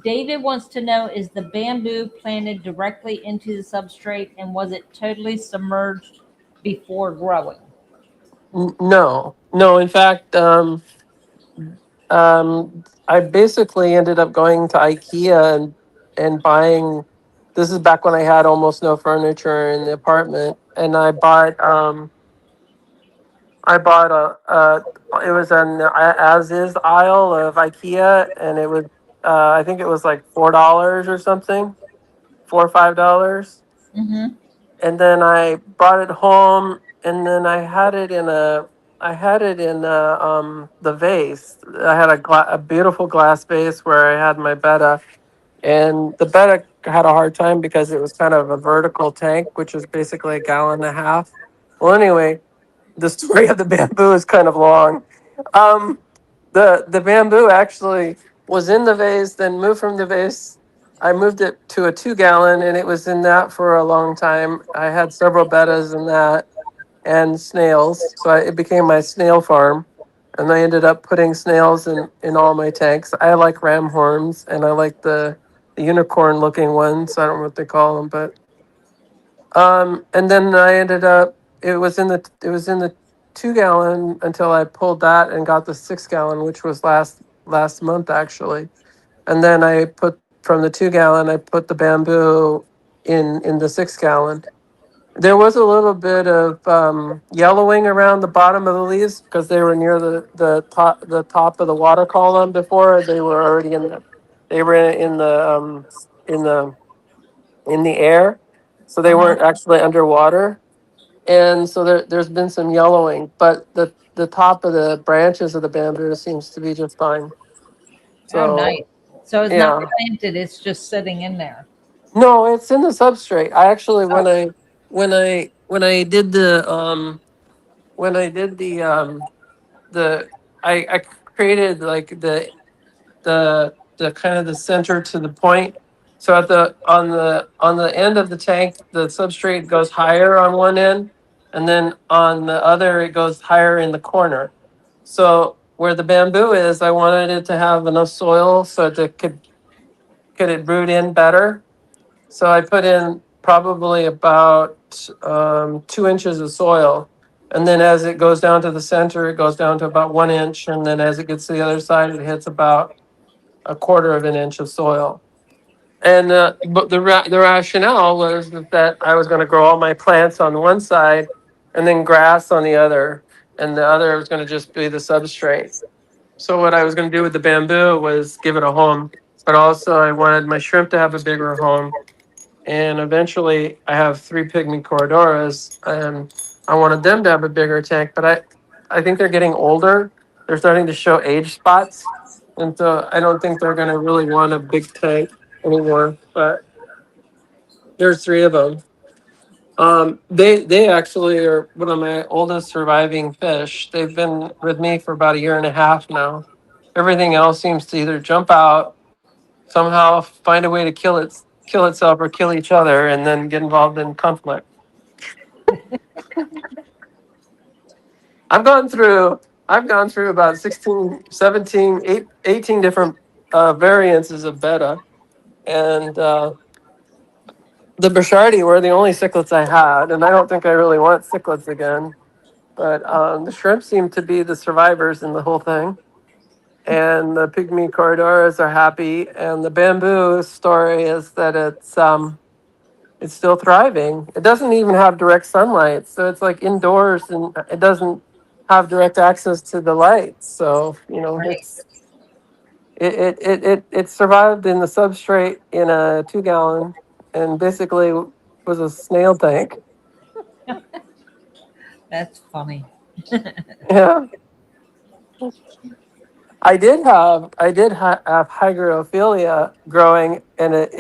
David wants to know, is the bamboo planted directly into the substrate, and was it totally submerged before growing? No. No, in fact, I basically ended up going to IKEA and buying. This is back when I had almost no furniture in the apartment, and I bought a it was an as is aisle of IKEA, and it was I think it was like $4 or something, $4 or $5. Mm-hmm. And then I brought it home, and then I had it in the vase. I had a beautiful glass vase where I had my betta, and the betta had a hard time because it was kind of a vertical tank, which is basically a gallon and a half. Well, anyway, the story of the bamboo is kind of long. Um, the bamboo actually was in the vase, then moved from the vase. I moved it to a 2 gallon, and it was in that for a long time. I had several bettas in that and snails, so it became my snail farm. And I ended up putting snails in all my tanks. I like ram horns, and I like the unicorn looking ones. I don't know what they call them, but and then I ended up. It was in the 2 gallon until I pulled that and got the 6 gallon, which was last month actually. And then I put from the 2 gallon, I put the bamboo in the 6 gallon. There was a little bit of yellowing around the bottom of the leaves because they were near the top of the water column before. They were already they were in the in the air, so they Uh-huh. weren't actually underwater. And so there's been some yellowing, but the top of the branches of the bamboo seems to be just fine. Oh, So nice. So it's not yeah, planted; it's just sitting in there. no, it's in the substrate. I actually Oh, when I did the I created like the kind of the center to the point. So at the end of the tank, the substrate goes higher on one end, and then on the other it goes higher in the corner. So where the bamboo is, I wanted it to have enough soil so that it could it root in better. So I put in probably about 2 inches of soil. And then as it goes down to the center, it goes down to about 1 inch. And then as it gets to the other side, it hits about a quarter of an inch of soil. And but the rationale was that I was going to grow all my plants on one side and then grass on the other. And the other was going to just be the substrate. So what I was going to do with the bamboo was give it a home. But also I wanted my shrimp to have a bigger home, and eventually I have 3 pygmy corridoras, and I wanted them to have a bigger tank, but I think they're getting older. They're starting to show age spots, and so I don't think they're going to really want a big tank anymore. But there's 3 of them. They actually are one of my oldest surviving fish. They've been with me for about a year and a half now. Everything else seems to either jump out, somehow find a way to kill itself or kill each other, and then get involved in conflict. I've gone through about 16, 17, 18 different variances of betta, and the Bishardi were the only cichlids I had, and I don't think I really want cichlids again. But the shrimp seem to be the survivors in the whole thing. And the pygmy corridoras are happy. And the bamboo story is that it's still thriving. It doesn't even have direct sunlight, so it's like indoors, and it doesn't have direct access to the light. So Right. it survived in the substrate in a 2-gallon, and basically was a snail tank. That's funny. Yeah. I did have hygrophila growing, and it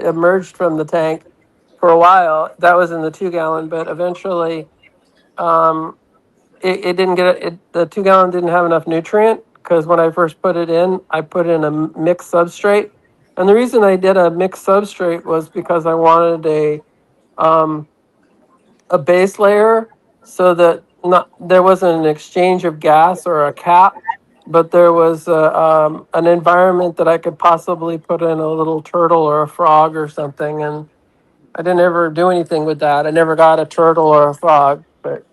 emerged from the tank for a while. That was in the 2-gallon, but eventually, it didn't get it. The 2-gallon didn't have enough nutrient because when I first put it in, I put in a mixed substrate, and the reason I did a mixed substrate was because I wanted um, a base layer so that not there wasn't an exchange of gas or a cap, but there was an environment that I could possibly put in a little turtle or a frog or something. And I didn't ever do anything with that. I never got a turtle or a frog, but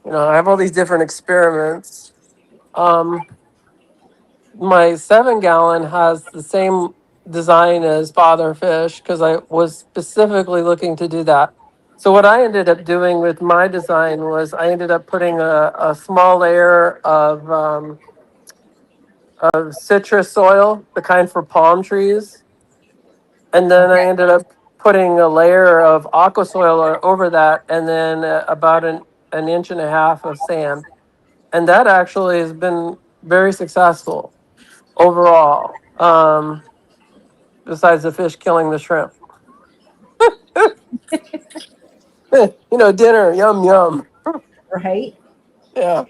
I have all these different experiments. Um, my 7-gallon has the same design as Father Fish because I was specifically looking to do that. So what I ended up doing with my design was I ended up putting a small layer of citrus soil, the kind for palm trees, and then I Okay. ended up putting a layer of aqua soil over that, and then about an inch and a half of sand, and that actually has been very successful overall. Besides the fish killing the shrimp, dinner, yum yum. Right. Yeah.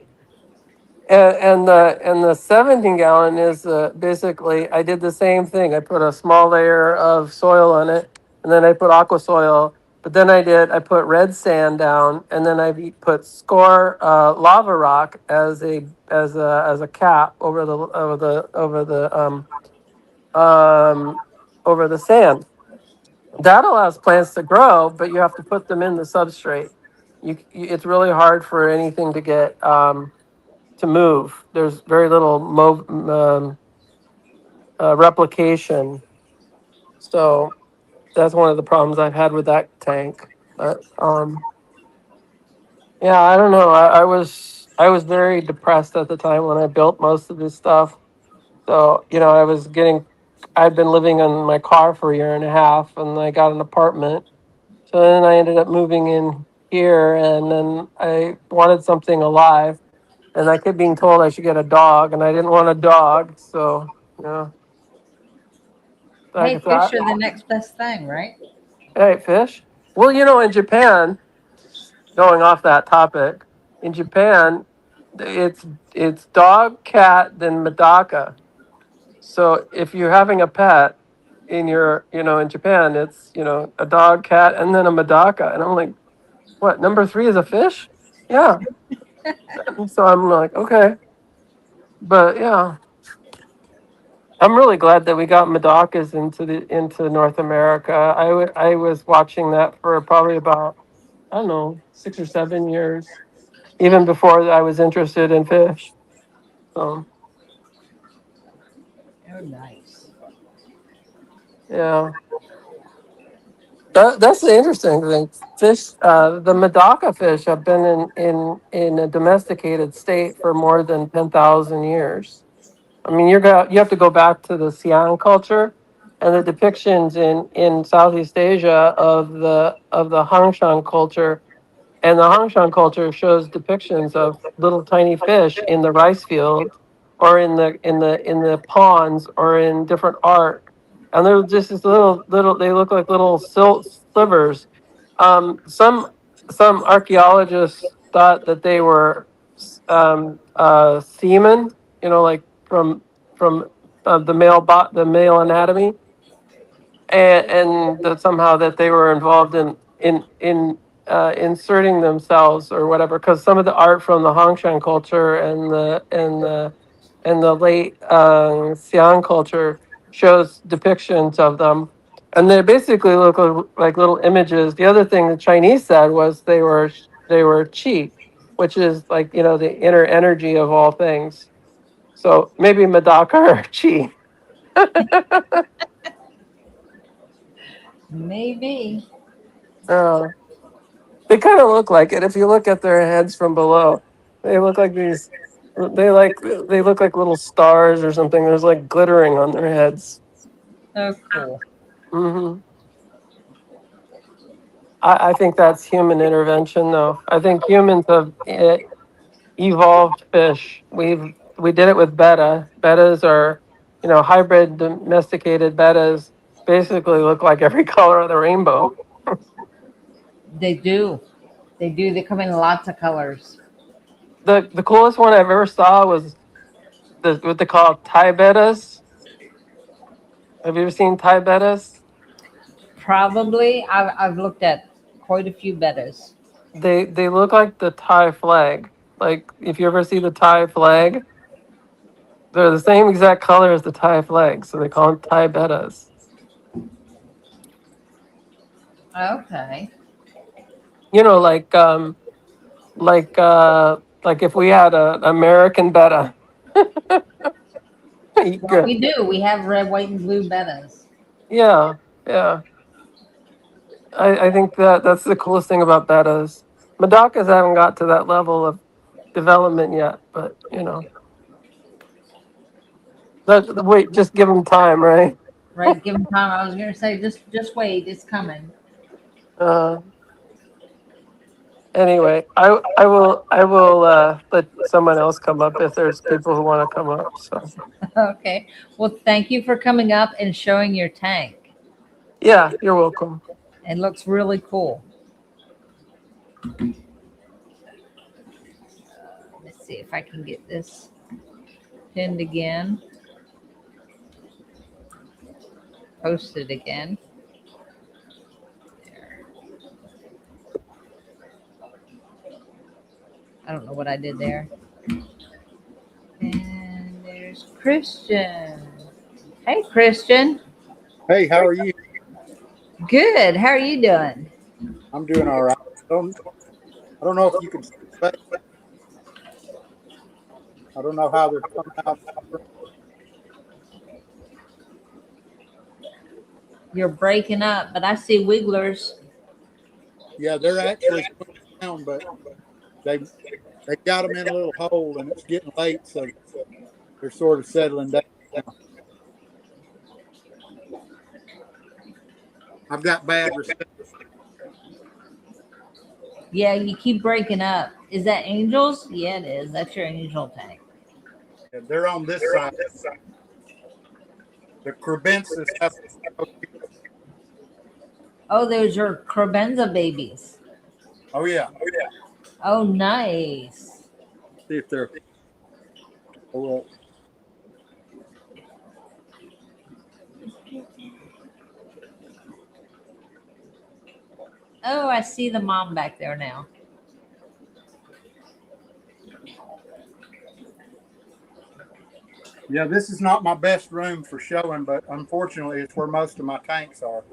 And the 17-gallon is basically I did the same thing. I put a small layer of soil on it, and then I put aqua soil. But then I put red sand down, and then put score lava rock as a cap over the sand. That allows plants to grow, but you have to put them in the substrate. It's really hard for anything to get to move. There's very little replication. So that's one of the problems I've had with that tank. But yeah, I don't know. I was very depressed at the time when I built most of this stuff. So I'd been living in my car for a year and a half, and I got an apartment. So then I ended up moving in here, and then I wanted something alive, and I kept being told I should get a dog, and I didn't want a dog. So back Hey, at fish that. are the next best thing, right? Hey, fish. Well, in Japan, going off that topic, in Japan, it's dog, cat, then Madaka. So if you're having a pet in Japan, it's a dog, cat, and then a Madaka. And I'm like, what? Number 3 is a fish? Yeah. So I'm like, okay, but yeah, I'm really glad that we got Madakas into North America. I was watching that for probably about, I don't know, 6 or 7 years, even before I was interested in fish. So Oh, nice. yeah, that's the interesting thing. Fish, the Madaka fish have been in a domesticated state for more than 10,000 years. I mean, you have to go back to the Siam culture and the depictions in Southeast Asia of the Hangshan culture, and the Hangshan culture shows depictions of little tiny fish in the rice field, or in the ponds, or in different art, and they're just this little. They look like little silt slivers. Some archaeologists thought that they were semen, like the male anatomy, and that somehow that they were involved in inserting themselves or whatever, because some of the art from the Hongshan culture and the late Xian culture shows depictions of them, and they basically look like little images. The other thing the Chinese said was they were qi, which is like, the inner energy of all things. So maybe Madaka or qi. Maybe. Uh, they kind of look like it if you look at their heads from below. They look like these. They look like little stars or something. There's like glittering on their heads. Oh, cool. hmm I think that's human intervention, though. I think humans have evolved fish. We did it with betta. Bettas are, hybrid domesticated bettas. Basically, look like every color of the rainbow. They do. They do. They come in lots of colors. The coolest one I've ever saw was what they call Thai bettas. Have you ever seen Thai bettas? Probably. I've looked at quite a few bettas. They look like the Thai flag. Like if you ever see the Thai flag, they're the same exact color as the Thai flag, so they call them Thai bettas. Okay. Like if we had an American betta. Well, we do. We have red, white, and blue bettas. Yeah, yeah. I think that's the coolest thing about bettas. Madakas haven't got to that level of development yet, but wait, just give them time, right? Right? Give them time. I was gonna say, just wait. It's coming. Uh, anyway, I will let someone else come up if there's people who want to come up. So Okay. Well, thank you for coming up and showing your tank. yeah, you're welcome. It looks really cool. Let's see if I can get this pinned again. Posted again. There. I don't know what I did there. And there's Christian. Hey, Christian. Hey, how are you? Good. How are you doing? I'm doing all right. I don't know if you can see, but I don't know how they're coming out. You're breaking up, but I see wigglers. Yeah, they're actually swimming around, but they got them in a little hole, and it's getting late, so they're sort of settling down now. I've got bad reception. Yeah, you keep breaking up. Is that angels? Yeah, it is. That's your angel tank. They're on this side. The Kribensis have. Oh, there's your crebenza babies. Oh yeah. Oh, nice. See if they're. Oh, Oh, I see the mom back there now. yeah, this is not my best room for showing, but unfortunately, it's where most of my tanks are.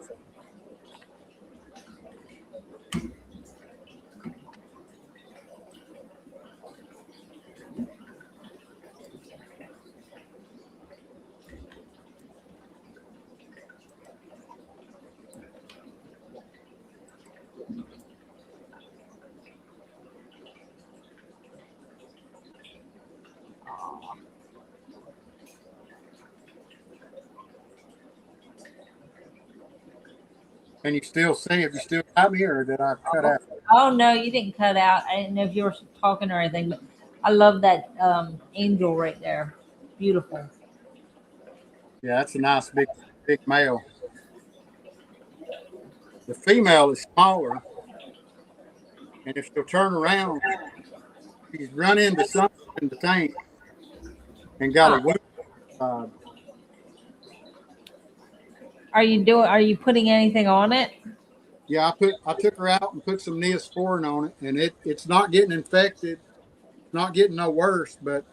Can you still see? Have you still got me, or did I cut out? Oh, no, you didn't cut out. I didn't know if you were talking or anything, but I love that angel right there. Beautiful. Yeah, that's a nice big male. The female is smaller, and if she'll turn around, she's run into something in the tank. and got a Huh. wound. Are you putting anything on it? Yeah, I took her out and put some Neosporin on it, and it's not getting infected, not getting no worse, but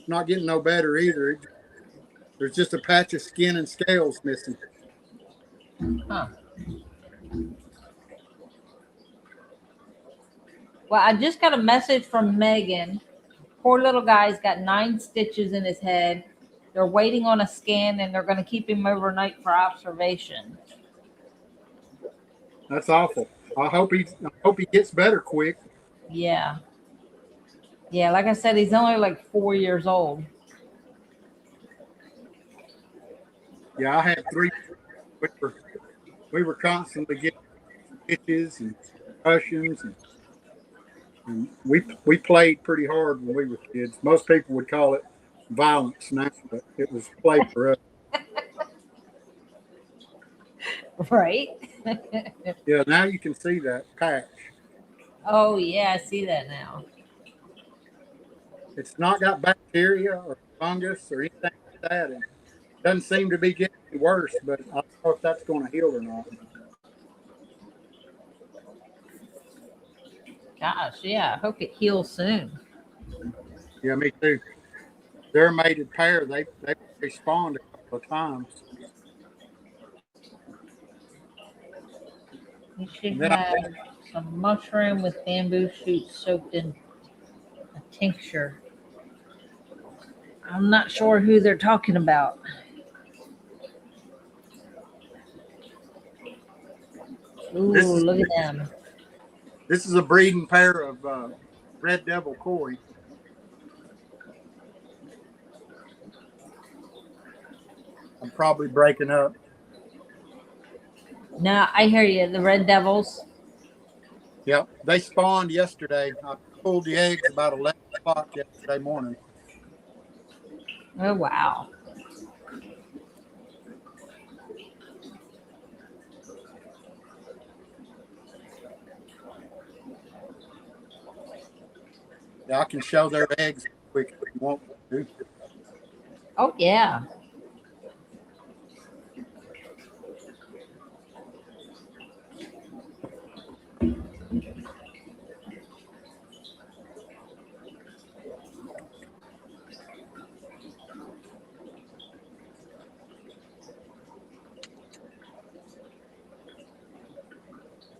not getting no better either. There's just a patch of skin and scales missing. Huh. Well, I just got a message from Megan. Poor little guy's got 9 stitches in his head. They're waiting on a scan and they're going to keep him overnight for observation. That's awful. I hope he gets better quick. Yeah. Yeah, like I said, he's only like 4 years old. Yeah, I had 3. We were constantly getting stitches and concussions, and we played pretty hard when we were kids. Most people would call it violence now, but it was play for us. Right? Yeah, now you can see that patch. Oh, yeah, I see that now. It's not got bacteria or fungus or anything like that, and it doesn't seem to be getting worse. But I don't know if that's going to heal or not. Gosh, yeah, I hope it heals soon. Yeah, me too. They're a mated pair. They spawned a couple of times. You should And then have some mushroom with bamboo shoots soaked in a tincture. I'm not sure who they're talking about. Ooh, look at them. This is a breeding pair of red devil koi. I'm probably breaking up. No, I hear you. The red devils. Yep, they spawned yesterday. I pulled the eggs about 11 o'clock yesterday morning. Oh, wow. Yeah, I can show their eggs quick if you want to. Oh, yeah.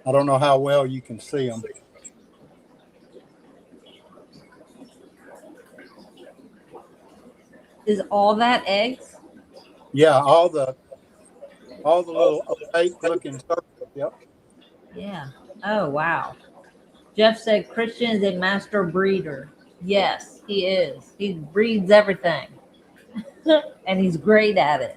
I don't know how well you can see them. Is all that eggs? Yeah, all the little opaque looking circles. Yep. Yeah. Oh, wow. Jeff said Christian is a master breeder. Yes, he is. He breeds everything. And he's great at it.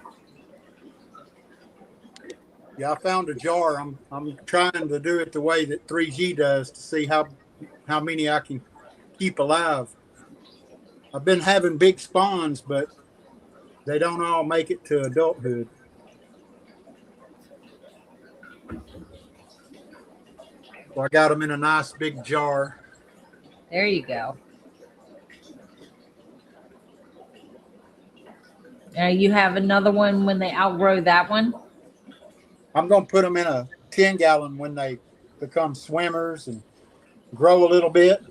Yeah, I found a jar. I'm trying to do it the way that 3G does to see how many I can keep alive. I've been having big spawns, but they don't all make it to adulthood. So I got them in a nice big jar. There you go. Now you have another one when they outgrow that one? I'm going to put them in a 10-gallon when they become swimmers and grow a little bit.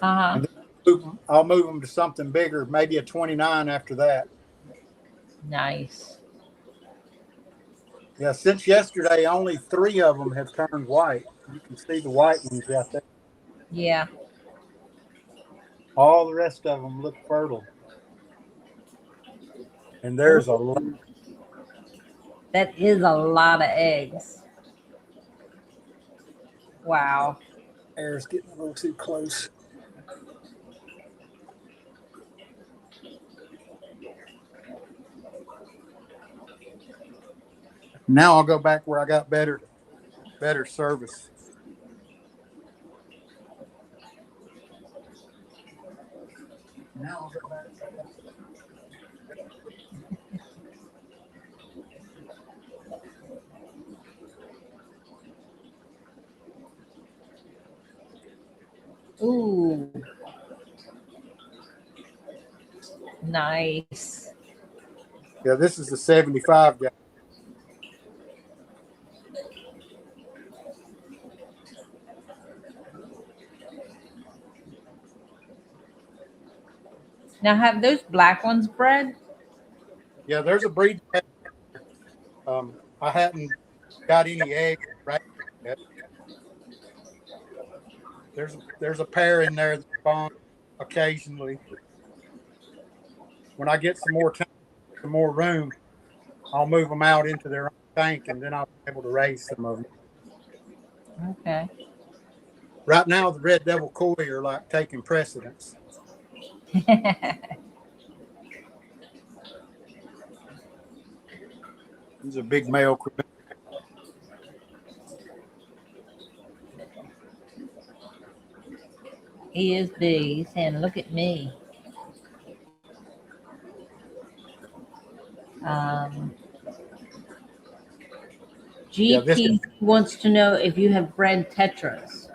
Uh-huh. And then I'll move them to something bigger, maybe a 29 after that. Nice. Yeah, since yesterday, only 3 of them have turned white. You can see the white ones out there. Yeah. All the rest of them look fertile. And there's a lot. That is a lot of eggs. Wow. Air's getting a little too close. Now I'll go back where I got better service. Now I'll go back. Ooh. Nice. Yeah, this is the 75 guy. Now, have those black ones bred? Yeah, there's a breed. I hadn't got any eggs right yet. There's a pair in there that spawn occasionally. When I get some more time, some more room, I'll move them out into their own tank, and then I'll be able to raise some of them. Okay. Right now, the red devil koi are like taking precedence. He's a big male Kribensis. He is big. He's saying, look at me. Yeah, GP wants to know if you have bred tetras.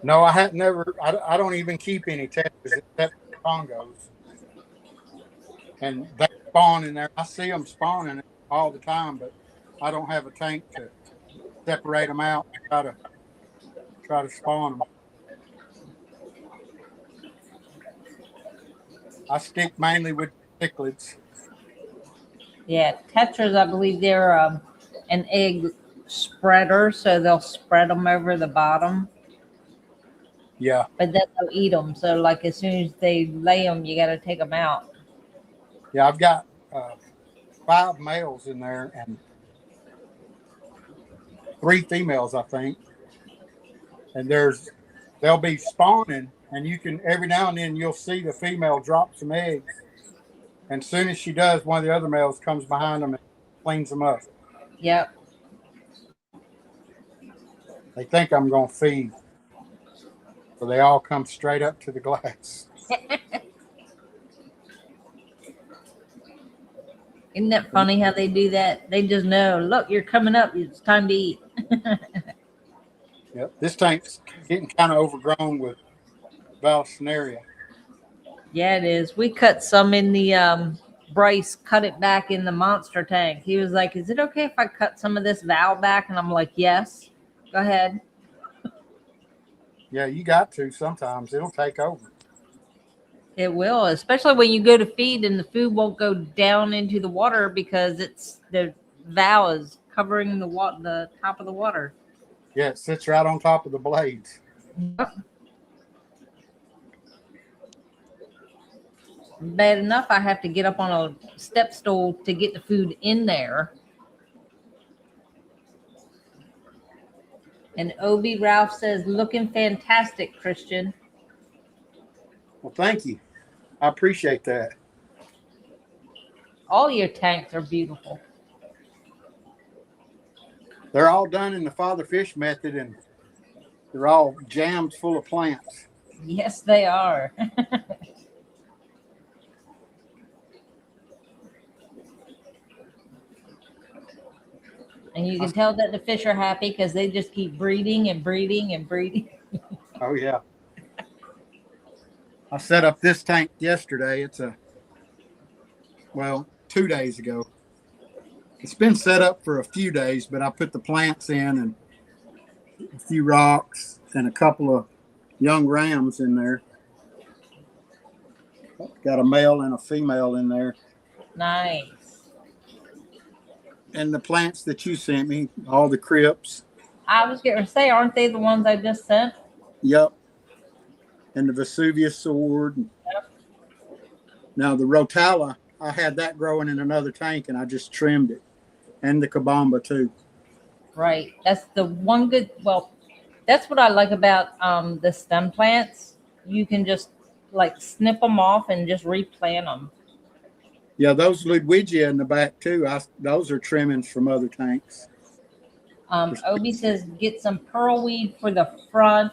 No, I had never. I don't even keep any tetras except Congos, and they spawn in there. I see them spawning all the time, but I don't have a tank to separate them out. And try to spawn them. I stick mainly with cichlids. Yeah, tetras, I believe they're an egg spreader, so they'll spread them over the bottom. Yeah, But then they'll eat them. So, like, as soon as they lay them, you got to take them out. yeah. I've got 5 males in there and 3 females, I think. And they'll be spawning, and you can every now and then you'll see the female drop some eggs. And as soon as she does, one of the other males comes behind them and cleans them up. Yep. They think I'm going to feed. So they all come straight up to the glass. Isn't that funny how they do that? They just know, look, you're coming up. It's time to eat. Yep. This tank's getting kind of overgrown with Vallisneria. Yeah, it is. We cut some in the Bryce cut it back in the monster tank. He was like, is it okay if I cut some of this Val back? And I'm like, yes, go ahead. Yeah, you got to sometimes. It'll take over. It will, especially when you go to feed and the food won't go down into the water because it's the Val is covering the top of the water. Yeah, it sits right on top of the blades. Yep. Bad enough I have to get up on a step stool to get the food in there. And Obi Ralph says, looking fantastic, Christian. Well, thank you. I appreciate that. All your tanks are beautiful. They're all done in the Father Fish method, and they're all jammed full of plants. Yes, they are. And you can tell that the fish are happy because they just keep breeding and breeding and breeding. Oh, yeah. I set up this tank yesterday. It's 2 days ago. It's been set up for a few days, but I put the plants in and a few rocks and a couple of young rams in there. Got a male and a female in there. Nice. And the plants that you sent me, all the crypts. I was going to say, aren't they the ones I just sent? Yep. And the Vesuvius sword. Yep. Now the Rotala, I had that growing in another tank and I just trimmed it. And the Kabamba too. Right. That's the one good, that's what I like about the stem plants. You can just like snip them off and just replant them. Yeah, those Ludwigia in the back too. Those are trimmings from other tanks. Obi says get some pearlweed for the front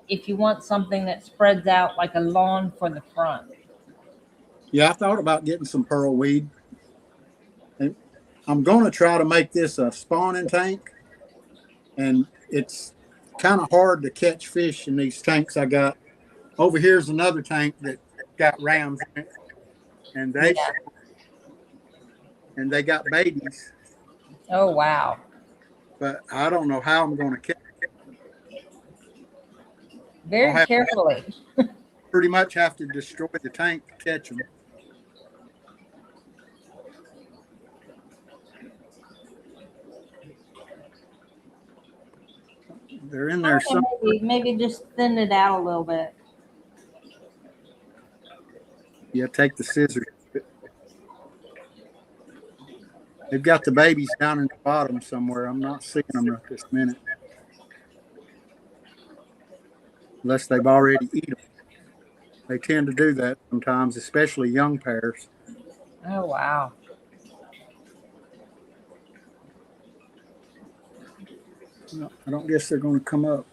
if you want something that spreads out like a lawn for the front. Yeah, I thought about getting some pearlweed. And I'm going to try to make this a spawning tank. And it's kind of hard to catch fish in these tanks I got. Over here's another tank that got rams in it, and Yeah. they got babies, Oh, wow. but I don't know how I'm going to catch. I'll Very have carefully. pretty much have to destroy the tank to catch them. They're in there. Some Maybe just thin it out a little bit. yeah, take the scissors. They've got the babies down in the bottom somewhere. I'm not seeing them at this minute, unless they've already eaten them. They tend to do that sometimes, especially young pairs. Oh, wow. No, I don't guess they're going to come up.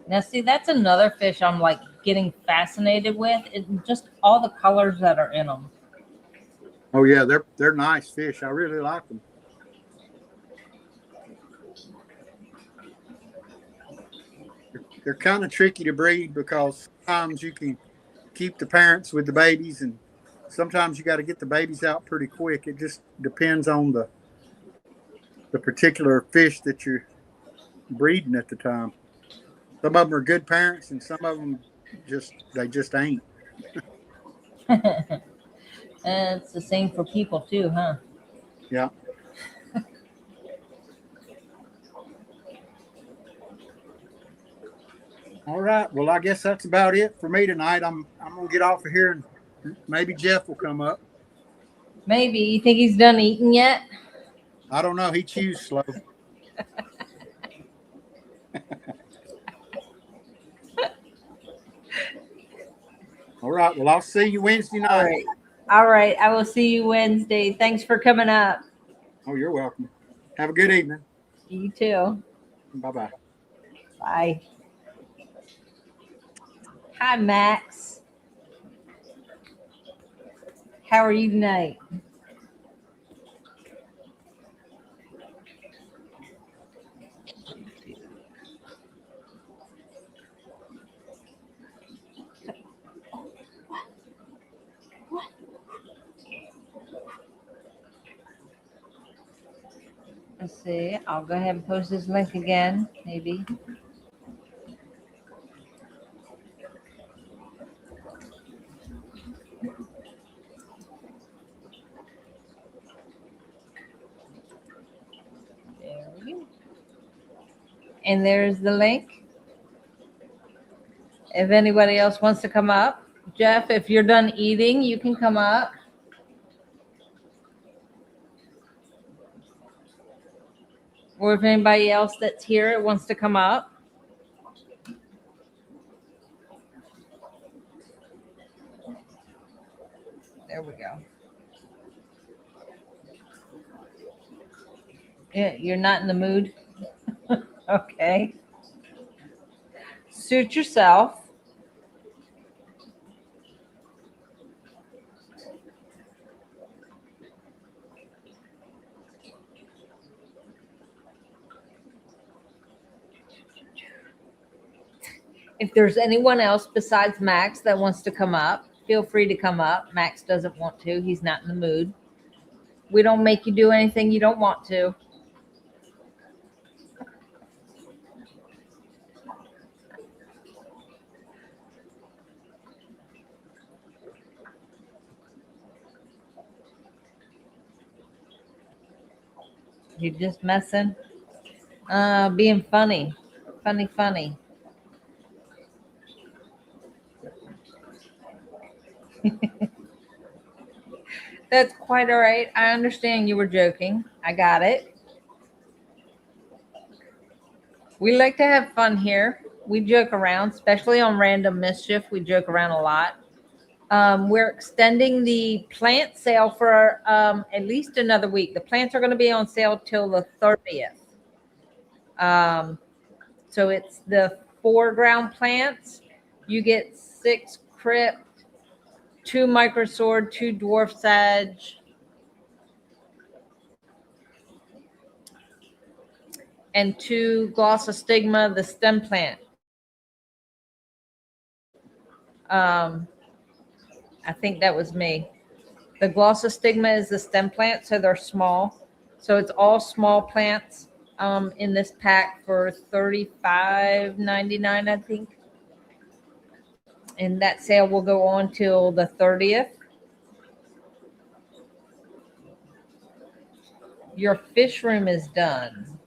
Now, see, that's another fish I'm like getting fascinated with. Just all the colors that are in them. Oh yeah, they're nice fish. I really like them. They're kind of tricky to breed because sometimes you can keep the parents with the babies, and sometimes you got to get the babies out pretty quick. It just depends on the particular fish that you're breeding at the time. Some of them are good parents, and some of them just ain't. And it's the same for people too, huh? Yeah. All right. Well, I guess that's about it for me tonight. I'm gonna get off of here, and maybe Jeff will come up. Maybe. You think he's done eating yet? I don't know. He chews slow. All right. Well, I'll see you Wednesday night. All right. All right. I will see you Wednesday. Thanks for coming up. Oh, you're welcome. Have a good evening. You too. Bye-bye. Bye. Hi, Max. How are you tonight? Let's see. I'll go ahead and post this link again, maybe. There we go. And there's the link. If anybody else wants to come up, Jeff, if you're done eating, you can come up. Or if anybody else that's here wants to come up. There we go. Yeah, you're not in the mood? Okay. Suit yourself. If there's anyone else besides Max that wants to come up, feel free to come up. Max doesn't want to. He's not in the mood. We don't make you do anything you don't want to. You're just messing. Being funny. Funny. That's quite all right. I understand you were joking. I got it. We like to have fun here. We joke around, especially on Random Mischief. We joke around a lot. We're extending the plant sale for at least another week. The plants are going to be on sale till the 30th. So it's the Foreground plants. You get 6 crypt, 2 microsword, 2 dwarf sage, and 2 glossostigma, the stem plant. I think that was me. The glossostigma is the stem plant, so they're small. So it's all small plants in this pack for $35.99, I think. And that sale will go on till the 30th. Your fish room is done.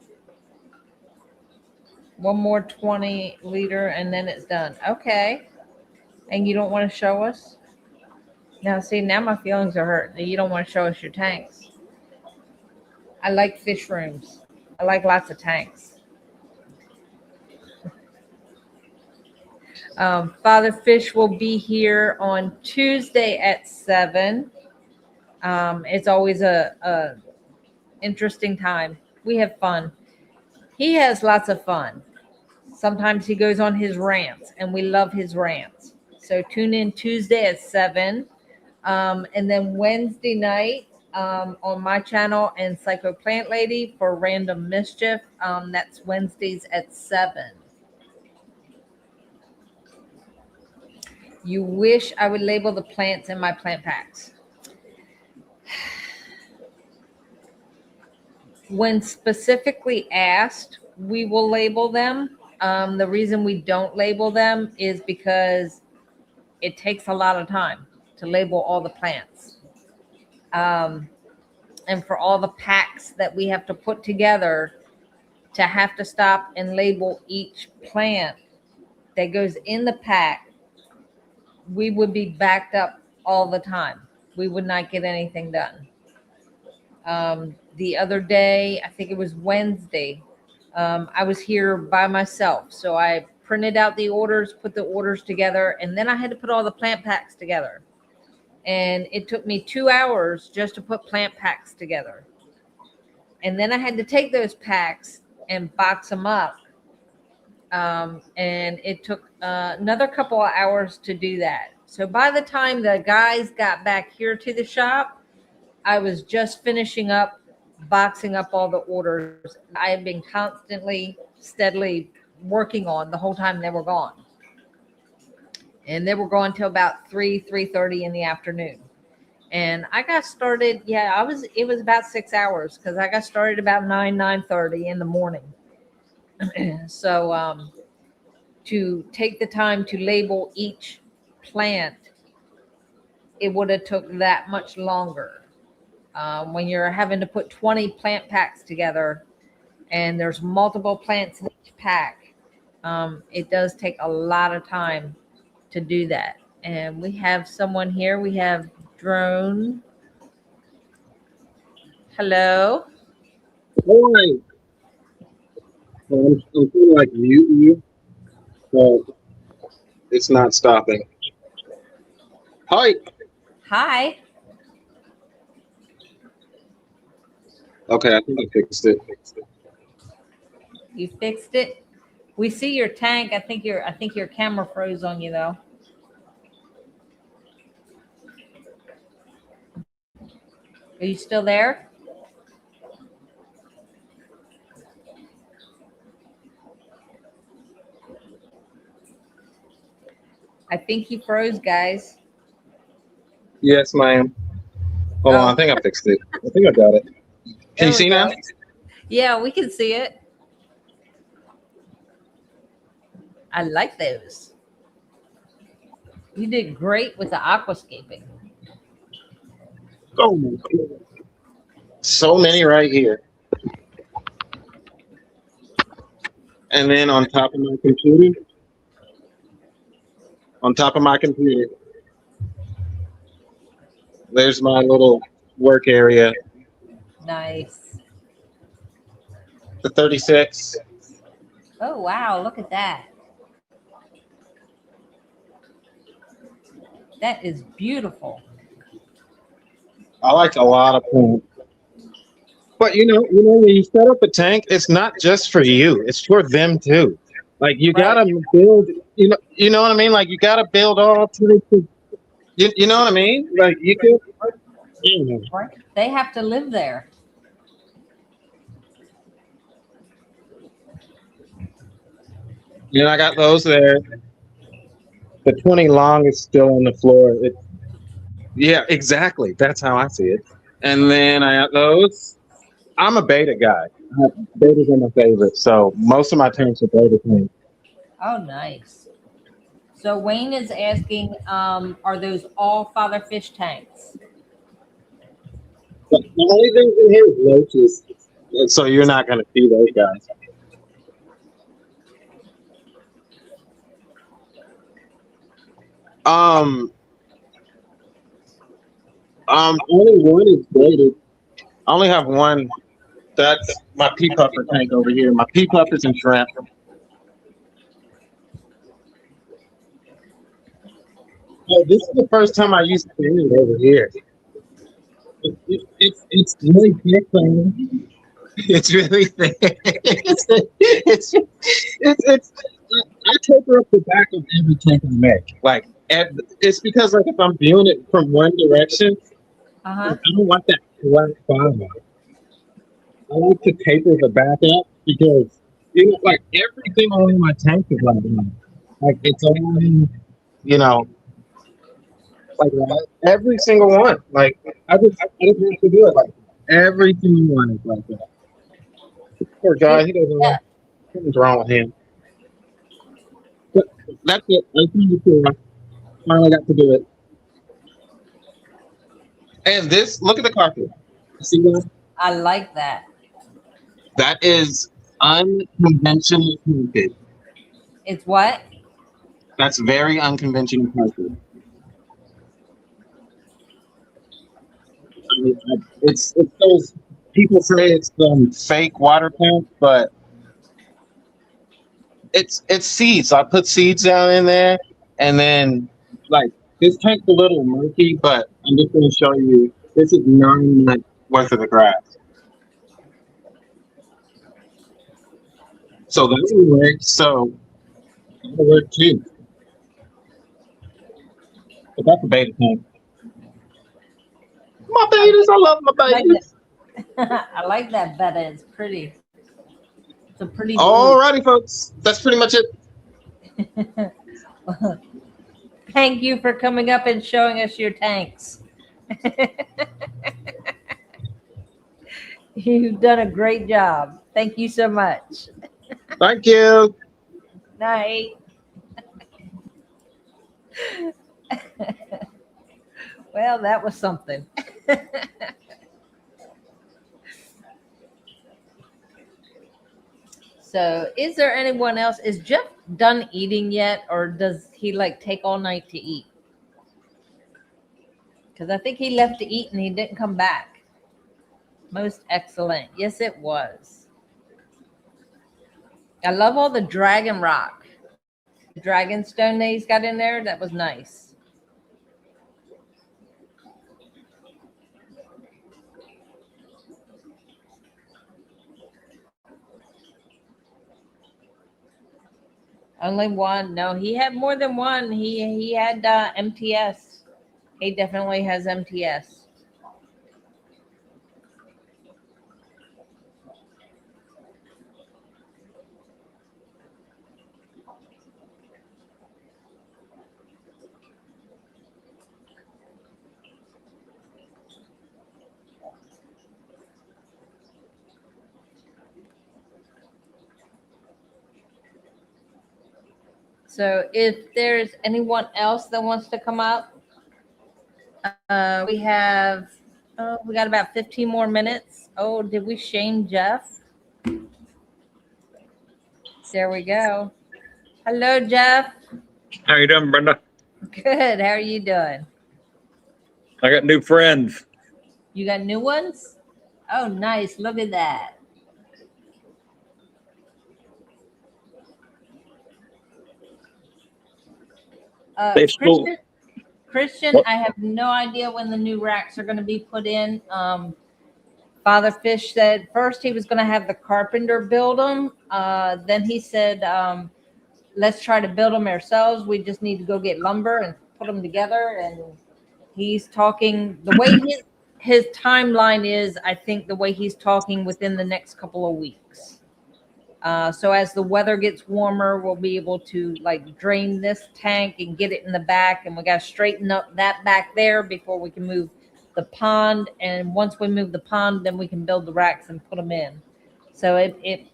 One more 20 liter and then it's done. Okay. And you don't want to show us? Now, see, now my feelings are hurt. You don't want to show us your tanks. I like fish rooms. I like lots of tanks. Father Fish will be here on Tuesday at 7. It's always a interesting time. We have fun. He has lots of fun. Sometimes he goes on his rants, and we love his rants. So tune in Tuesday at 7. And then Wednesday night on my channel and Psycho Plant Lady for Random Mischief. That's Wednesdays at 7. You wish I would label the plants in my plant packs. When specifically asked, we will label them. The reason we don't label them is because it takes a lot of time to label all the plants. And for all the packs that we have to put together to have to stop and label each plant that goes in the pack, we would be backed up all the time. We would not get anything done. The other day, I think it was Wednesday, I was here by myself. So I printed out the orders, put the orders together, and then I had to put all the plant packs together. And it took me 2 hours just to put plant packs together. And then I had to take those packs and box them up. And it took another couple of hours to do that. So by the time the guys got back here to the shop, I was just finishing up boxing up all the orders I had been constantly, steadily working on the whole time they were gone. And they were gone till about 3:30 in the afternoon. And I got started, it was about 6 hours because I got started about 9:30 in the morning. So to take the time to label each plant, it would have took that much longer. When you're having to put 20 plant packs together and there's multiple plants in each pack, it does take a lot of time to do that. And we have someone here. We have Drone. Hello. Hi. I'm feeling like muting you, but it's not stopping. Hi. Hi. Okay, I think I fixed it. You fixed it. We see your tank. I think your camera froze on you though. Are you still there? I think he froze, guys. Yes, ma'am. Hold on, I think I fixed it. I think I got it. Can you see now? Yeah, we can see it. I like those. You did great with the aquascaping. Oh my God. So many right here. And then on top of my computer, there's my little work area. Nice. The 36. Oh, wow. Look at that. That is beautiful. I like a lot of plants. But you know, when you set up a tank, it's not just for you; it's for them too. Like you gotta build, you know what I mean. Like you gotta build all types of, you know what I mean. Like you could, Right. They have to live there. And I got those there. The 20 long is still on the floor. Yeah, exactly. That's how I see it. And then I got those. I'm a beta guy. Betas are my favorite. So most of my tanks are beta tanks. Oh, nice. So Wayne is asking, are those all Father Fish tanks? But the only thing in here is loaches. So you're not going to see those guys. Only one is baited. I only have one. That's my pea puffer tank over here. My pea puffers and shrimp. Oh, this is the first time I used it over here. It's really thick, man. It's really thick. I taper up the back of every tank I make. Like, it's because like if I'm viewing it from one direction, I don't want that flat bottom. I like to taper the back up because like everything on my tank is like that. Like it's only like that. Every single one. Like I just have to do it like that. Every single one is like that. Poor guy, he doesn't know what's wrong with him. But that's it. I finally got to do it. And this, look at the carpet. See that? I like that. That is unconventional carpet. It's what? That's very unconventional carpet. It's those people say it's fake water pump, but it's seeds. I put seeds down in there, and then like this tank's a little murky, but I'm just going to show you. This is 9 months worth of the grass. So that will work. So that'll work too. But that's a beta tank. My betas, I love my betas. I like that beta. It's pretty. It's a pretty. Alrighty, folks. That's pretty much it. Thank you for coming up and showing us your tanks. You've done a great job. Thank you so much. Thank you. Night. Well, that was something. So is there anyone else? Is Jeff done eating yet, or does he like take all night to eat? Because I think he left to eat and he didn't come back. Most excellent. Yes, it was. I love all the dragon rock. The dragon stone that he's got in there. That was nice. Only one. No, he had more than one. He had MTS. He definitely has MTS. So if there's anyone else that wants to come up, we got about 15 more minutes. Oh, did we shame Jeff? There we go. Hello, Jeff. How you doing, Brenda? Good. How are you doing? I got new friends. You got new ones? Oh, nice. Look at that. Christian, I have no idea when the new racks are going to be put in. Father Fish said first he was going to have the carpenter build them. Then he said, let's try to build them ourselves. We just need to go get lumber and put them together. And he's talking the way his timeline is, I think the way he's talking within the next couple of weeks. So as the weather gets warmer, we'll be able to like drain this tank and get it in the back. And we got to straighten up that back there before we can move the pond. And once we move the pond, then we can build the racks and put them in. So it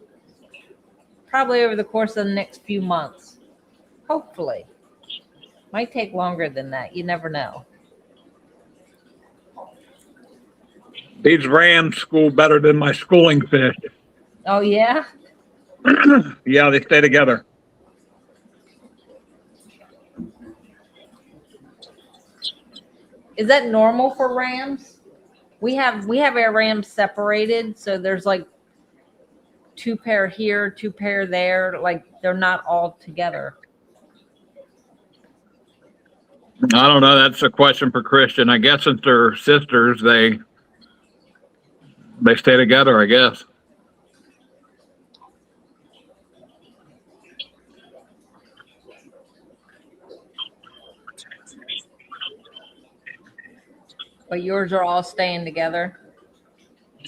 probably over the course of the next few months, hopefully. Might take longer than that. You never know. These rams school better than my schooling fish. Oh, yeah? Yeah, they stay together. Is that normal for rams? We have our rams separated, so there's like 2 pair here, 2 pair there. Like they're not all together. I don't know. That's a question for Christian. I guess since they're sisters, they stay together, I guess. But yours are all staying together.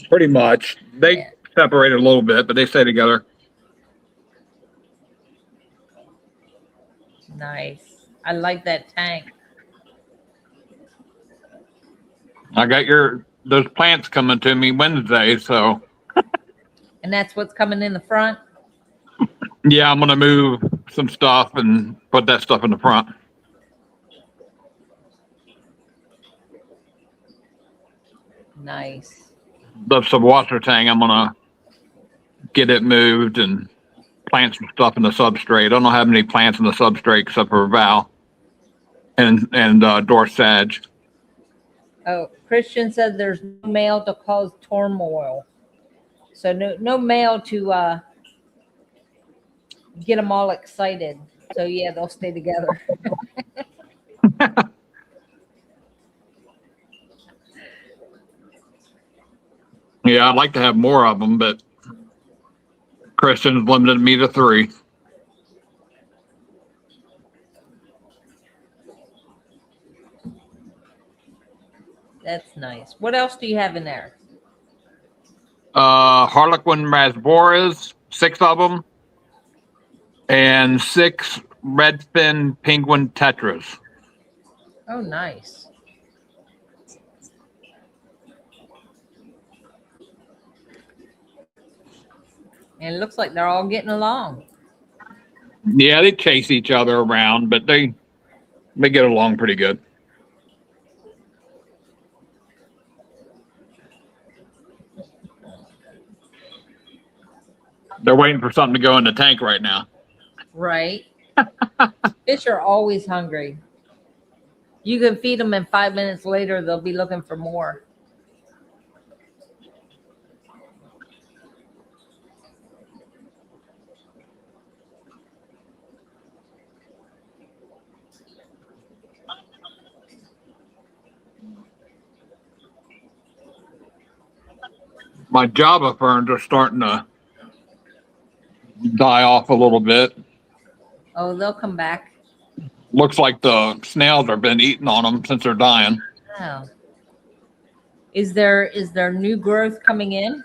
Pretty much. They Yeah. separate a little bit, but they stay together. Nice. I like that tank. I got those plants coming to me Wednesday, so And that's what's coming in the front. yeah, I'm gonna move some stuff and put that stuff in the front. Nice. The subwater tank, I'm gonna get it moved and plant some stuff in the substrate. I don't have any plants in the substrate except for Val and Dorsage. Oh, Christian said there's no male to cause turmoil. So no male to get them all excited. So yeah, they'll stay together. Yeah, I'd like to have more of them, but Christian's limited me to 3. That's nice. What else do you have in there? Harlequin rasboras, 6 of them, and 6 redfin penguin tetras. Oh, nice. And it looks like they're all getting along. Yeah, they chase each other around, but they get along pretty good. They're waiting for something to go in the tank right now. Right. Fish are always hungry. You can feed them, and 5 minutes later, they'll be looking for more. My Java ferns are starting to die off a little bit. Oh, they'll come back. Looks like the snails have been eating on them since they're dying. Oh. Is there new growth coming in?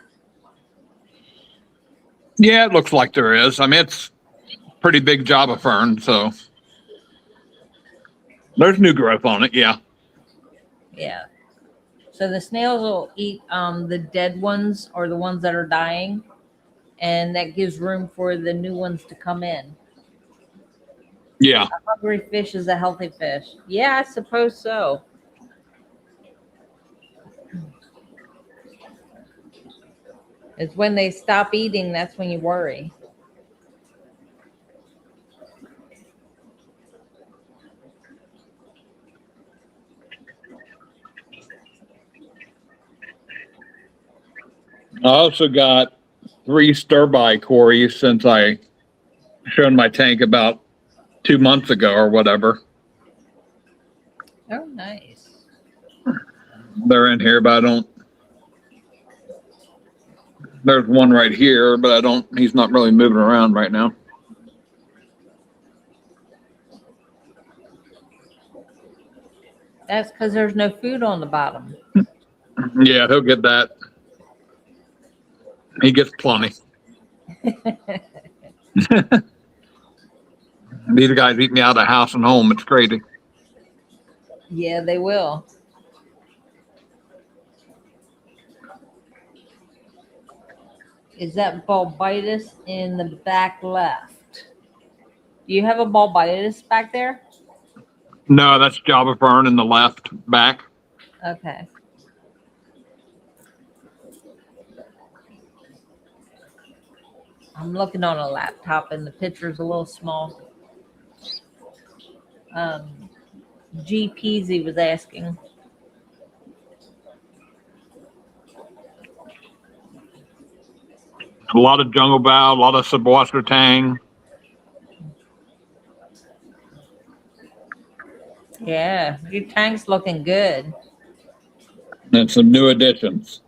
Yeah, it looks like there is. I mean, it's pretty big Java fern, so there's new growth on it. Yeah. Yeah. So the snails will eat the dead ones or the ones that are dying, and that gives room for the new ones to come in. Yeah. A hungry fish is a healthy fish. Yeah, I suppose so. It's when they stop eating, that's when you worry. I also got 3 stir-by cories since I showed my tank about 2 months ago or whatever. Oh, nice. They're in here, but I don't. There's one right here, but I don't. He's not really moving around right now. That's because there's no food on the bottom. Yeah, he'll get that. He gets plenty. These guys eat me out of house and home. It's crazy. Yeah, they will. Is that bulbitis in the back left? Do you have a bulbitis back there? No, that's Java Fern in the left back. Okay. I'm looking on a laptop and the picture's a little small. G Peasy was asking. A lot of jungle bow, a lot of subwater tang. Yeah, your tank's looking good. And some new additions.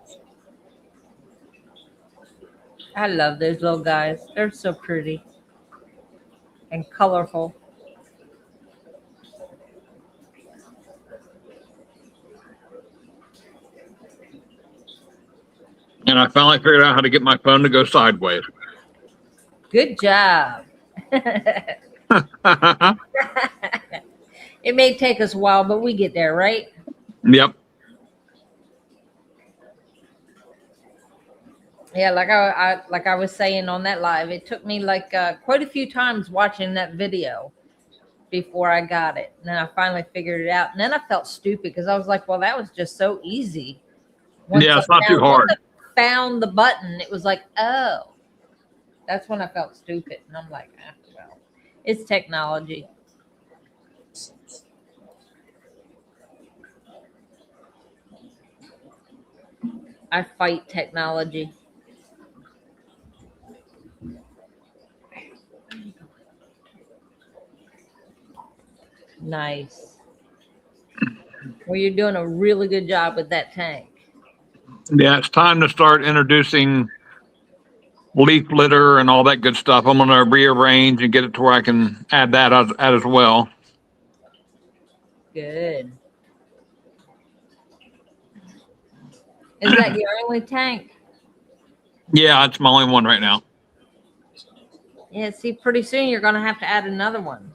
I love those little guys. They're so pretty and colorful. And I finally figured out how to get my phone to go sideways. Good job. It may take us a while, but we get there, right? Yep. Yeah, like I was saying on that live, it took me like quite a few times watching that video before I got it. And then I finally figured it out. And then I felt stupid because I was like, well, that was just so easy. Yeah, it's not too hard. Once I found the button, it was like, oh, that's when I felt stupid. And I'm like, well, it's technology. I fight technology. Nice. Well, you're doing a really good job with that tank. Yeah, it's time to start introducing leaf litter and all that good stuff. I'm going to rearrange and get it to where I can add that as well. Good. Is that your only tank? Yeah, it's my only one right now. Yeah, see, pretty soon you're going to have to add another one.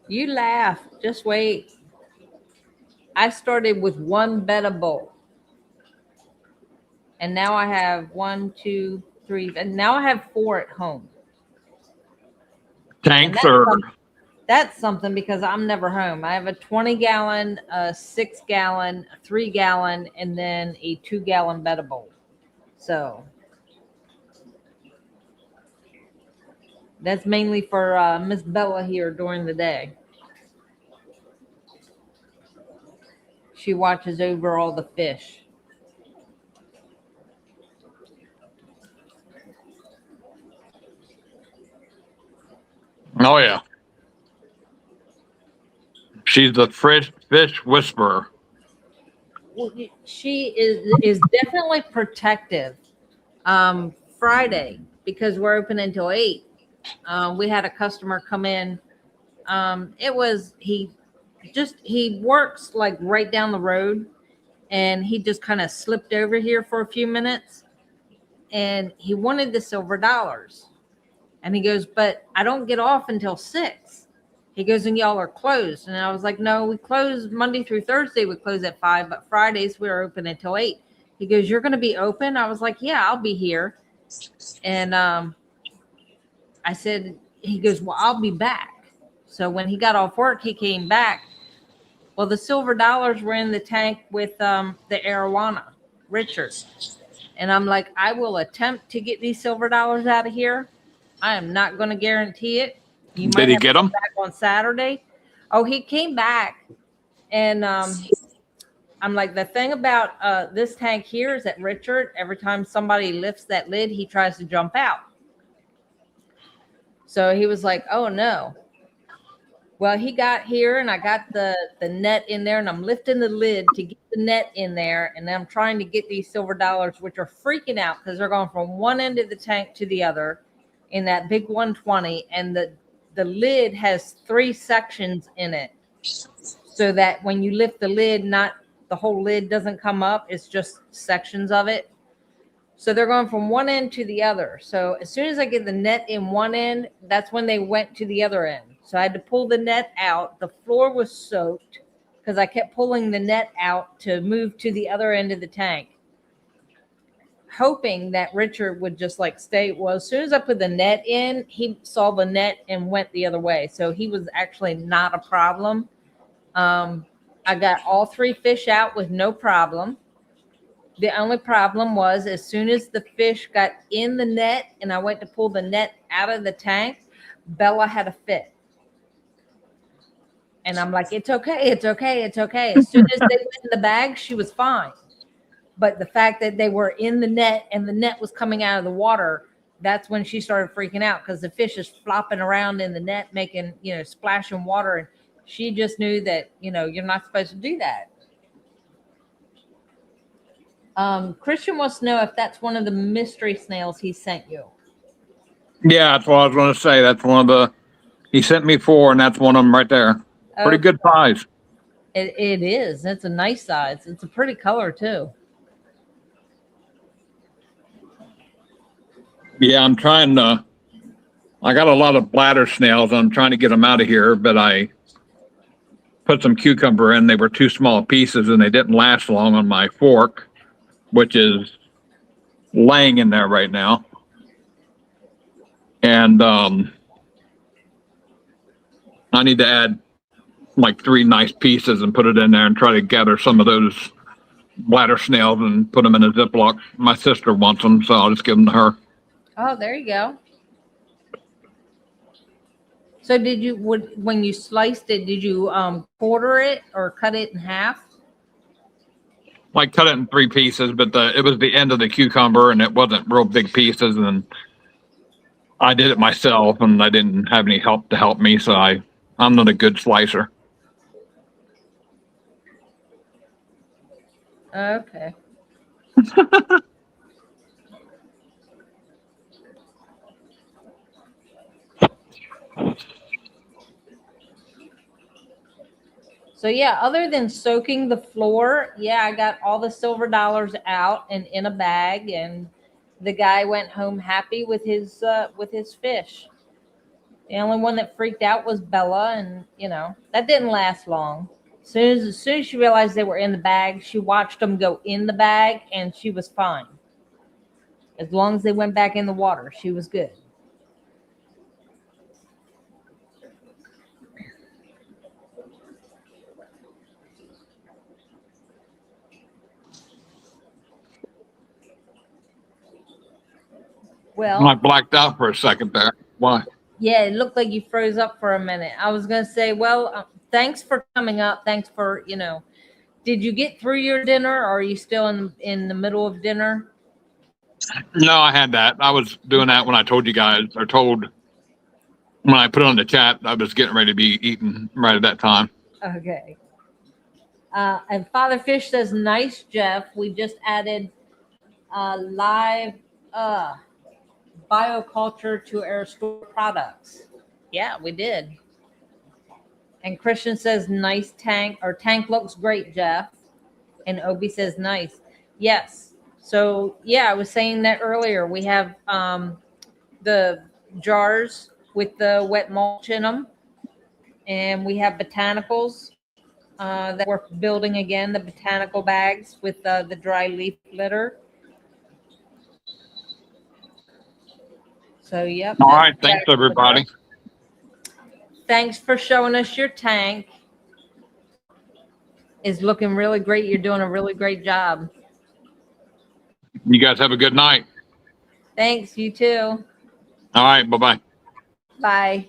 You laugh. Just wait. I started with one bettable. And now I have 1, 2, 3. And now I have 4 at home. Tanks are... That's something because I'm never home. I have a 20-gallon, a 6-gallon, a 3-gallon, and then a 2-gallon bettable. So that's mainly for Miss Bella here during the day. She watches over all the fish. Oh, yeah. She's the fish whisperer. She is definitely protective. Friday, because we're open until 8. We had a customer come in. He works like right down the road, and he just kind of slipped over here for a few minutes, and he wanted the silver dollars. And he goes, but I don't get off until 6. He goes, and y'all are closed. And I was like, no, we close Monday through Thursday. We close at 5, but Fridays we're open until 8. He goes, you're going to be open? I was like, yeah, I'll be here. And I said, he goes, well, I'll be back. So when he got off work, he came back. Well, the silver dollars were in the tank with the arowana, Richard. And I'm like, I will attempt to get these silver dollars out of here. I am not going to guarantee it. You might Did he get them back on Saturday? Oh, he came back, and I'm like, the thing about this tank here is that Richard, every time somebody lifts that lid, he tries to jump out. So he was like, oh no. Well, he got here, and I got the net in there, and I'm lifting the lid to get the net in there, and I'm trying to get these silver dollars, which are freaking out because they're going from one end of the tank to the other in that big 120, and the lid has 3 sections in it. so that when you lift the lid, not the whole lid doesn't come up. It's just sections of it. So they're going from one end to the other. So as soon as I get the net in one end, that's when they went to the other end. So I had to pull the net out. The floor was soaked because I kept pulling the net out to move to the other end of the tank, hoping that Richard would just like stay. Well, as soon as I put the net in, he saw the net and went the other way. So he was actually not a problem. I got all 3 fish out with no problem. The only problem was as soon as the fish got in the net and I went to pull the net out of the tank, Bella had a fit. And I'm like, it's okay, it's okay, it's okay. As soon as they went in the bag, she was fine. But the fact that they were in the net and the net was coming out of the water, that's when she started freaking out because the fish is flopping around in the net, making, splashing water. And she just knew that, you're not supposed to do that. Christian wants to know if that's one of the mystery snails he sent you. Yeah, that's what I was going to say. That's one of the, he sent me 4, and that's one of them right there. Pretty good size. It is. It's a nice size. It's a pretty color too. Yeah, I'm trying to, I got a lot of bladder snails. I'm trying to get them out of here, but I put some cucumber in. They were too small pieces and they didn't last long on my fork, which is laying in there right now. And I need to add like 3 nice pieces and put it in there and try to gather some of those bladder snails and put them in a Ziploc. My sister wants them, so I'll just give them to her. Oh, there you go. So did you, when you sliced it, did you quarter it or cut it in half? Like cut it in 3 pieces, but it was the end of the cucumber and it wasn't real big pieces, and I did it myself and I didn't have any help to help me, so I'm not a good slicer. Okay. So yeah, other than soaking the floor, yeah, I got all the silver dollars out and in a bag, and the guy went home happy with his fish. The only one that freaked out was Bella, and that didn't last long. As soon as she realized they were in the bag, she watched them go in the bag, and she was fine. As long as they went back in the water, she was good. Well, I blacked out for a second there. Why? yeah, it looked like you froze up for a minute. I was going to say, well, thanks for coming up. Thanks for, did you get through your dinner, or are you still in the middle of dinner? No, I had that. I was doing that when I told you guys, or when I put it on the chat, I was getting ready to be eating right at that time. Okay. And Father Fish says, nice, Jeff. We just added live bioculture to our store products. Yeah, we did. And Christian says, nice tank, or tank looks great, Jeff. And Obi says, nice. Yes. So yeah, I was saying that earlier. We have the jars with the wet mulch in them, and we have botanicals that we're building again, the botanical bags with the dry leaf litter. So, yep. All right. Thanks, everybody. Thanks for showing us your tank. It's looking really great. You're doing a really great job. You guys have a good night. Thanks. You too. All right. Bye-bye. Bye.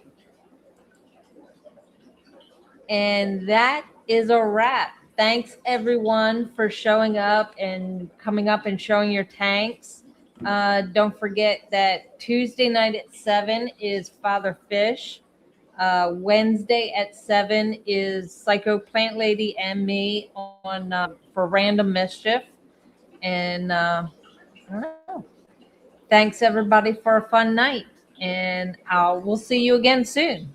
And that is a wrap. Thanks, everyone, for showing up and coming up and showing your tanks. Don't forget that Tuesday night at 7 is Father Fish. Wednesday at 7 is Psycho Plant Lady and me on for Random Mischief. And I don't know. Thanks, everybody, for a fun night. And we'll see you again soon.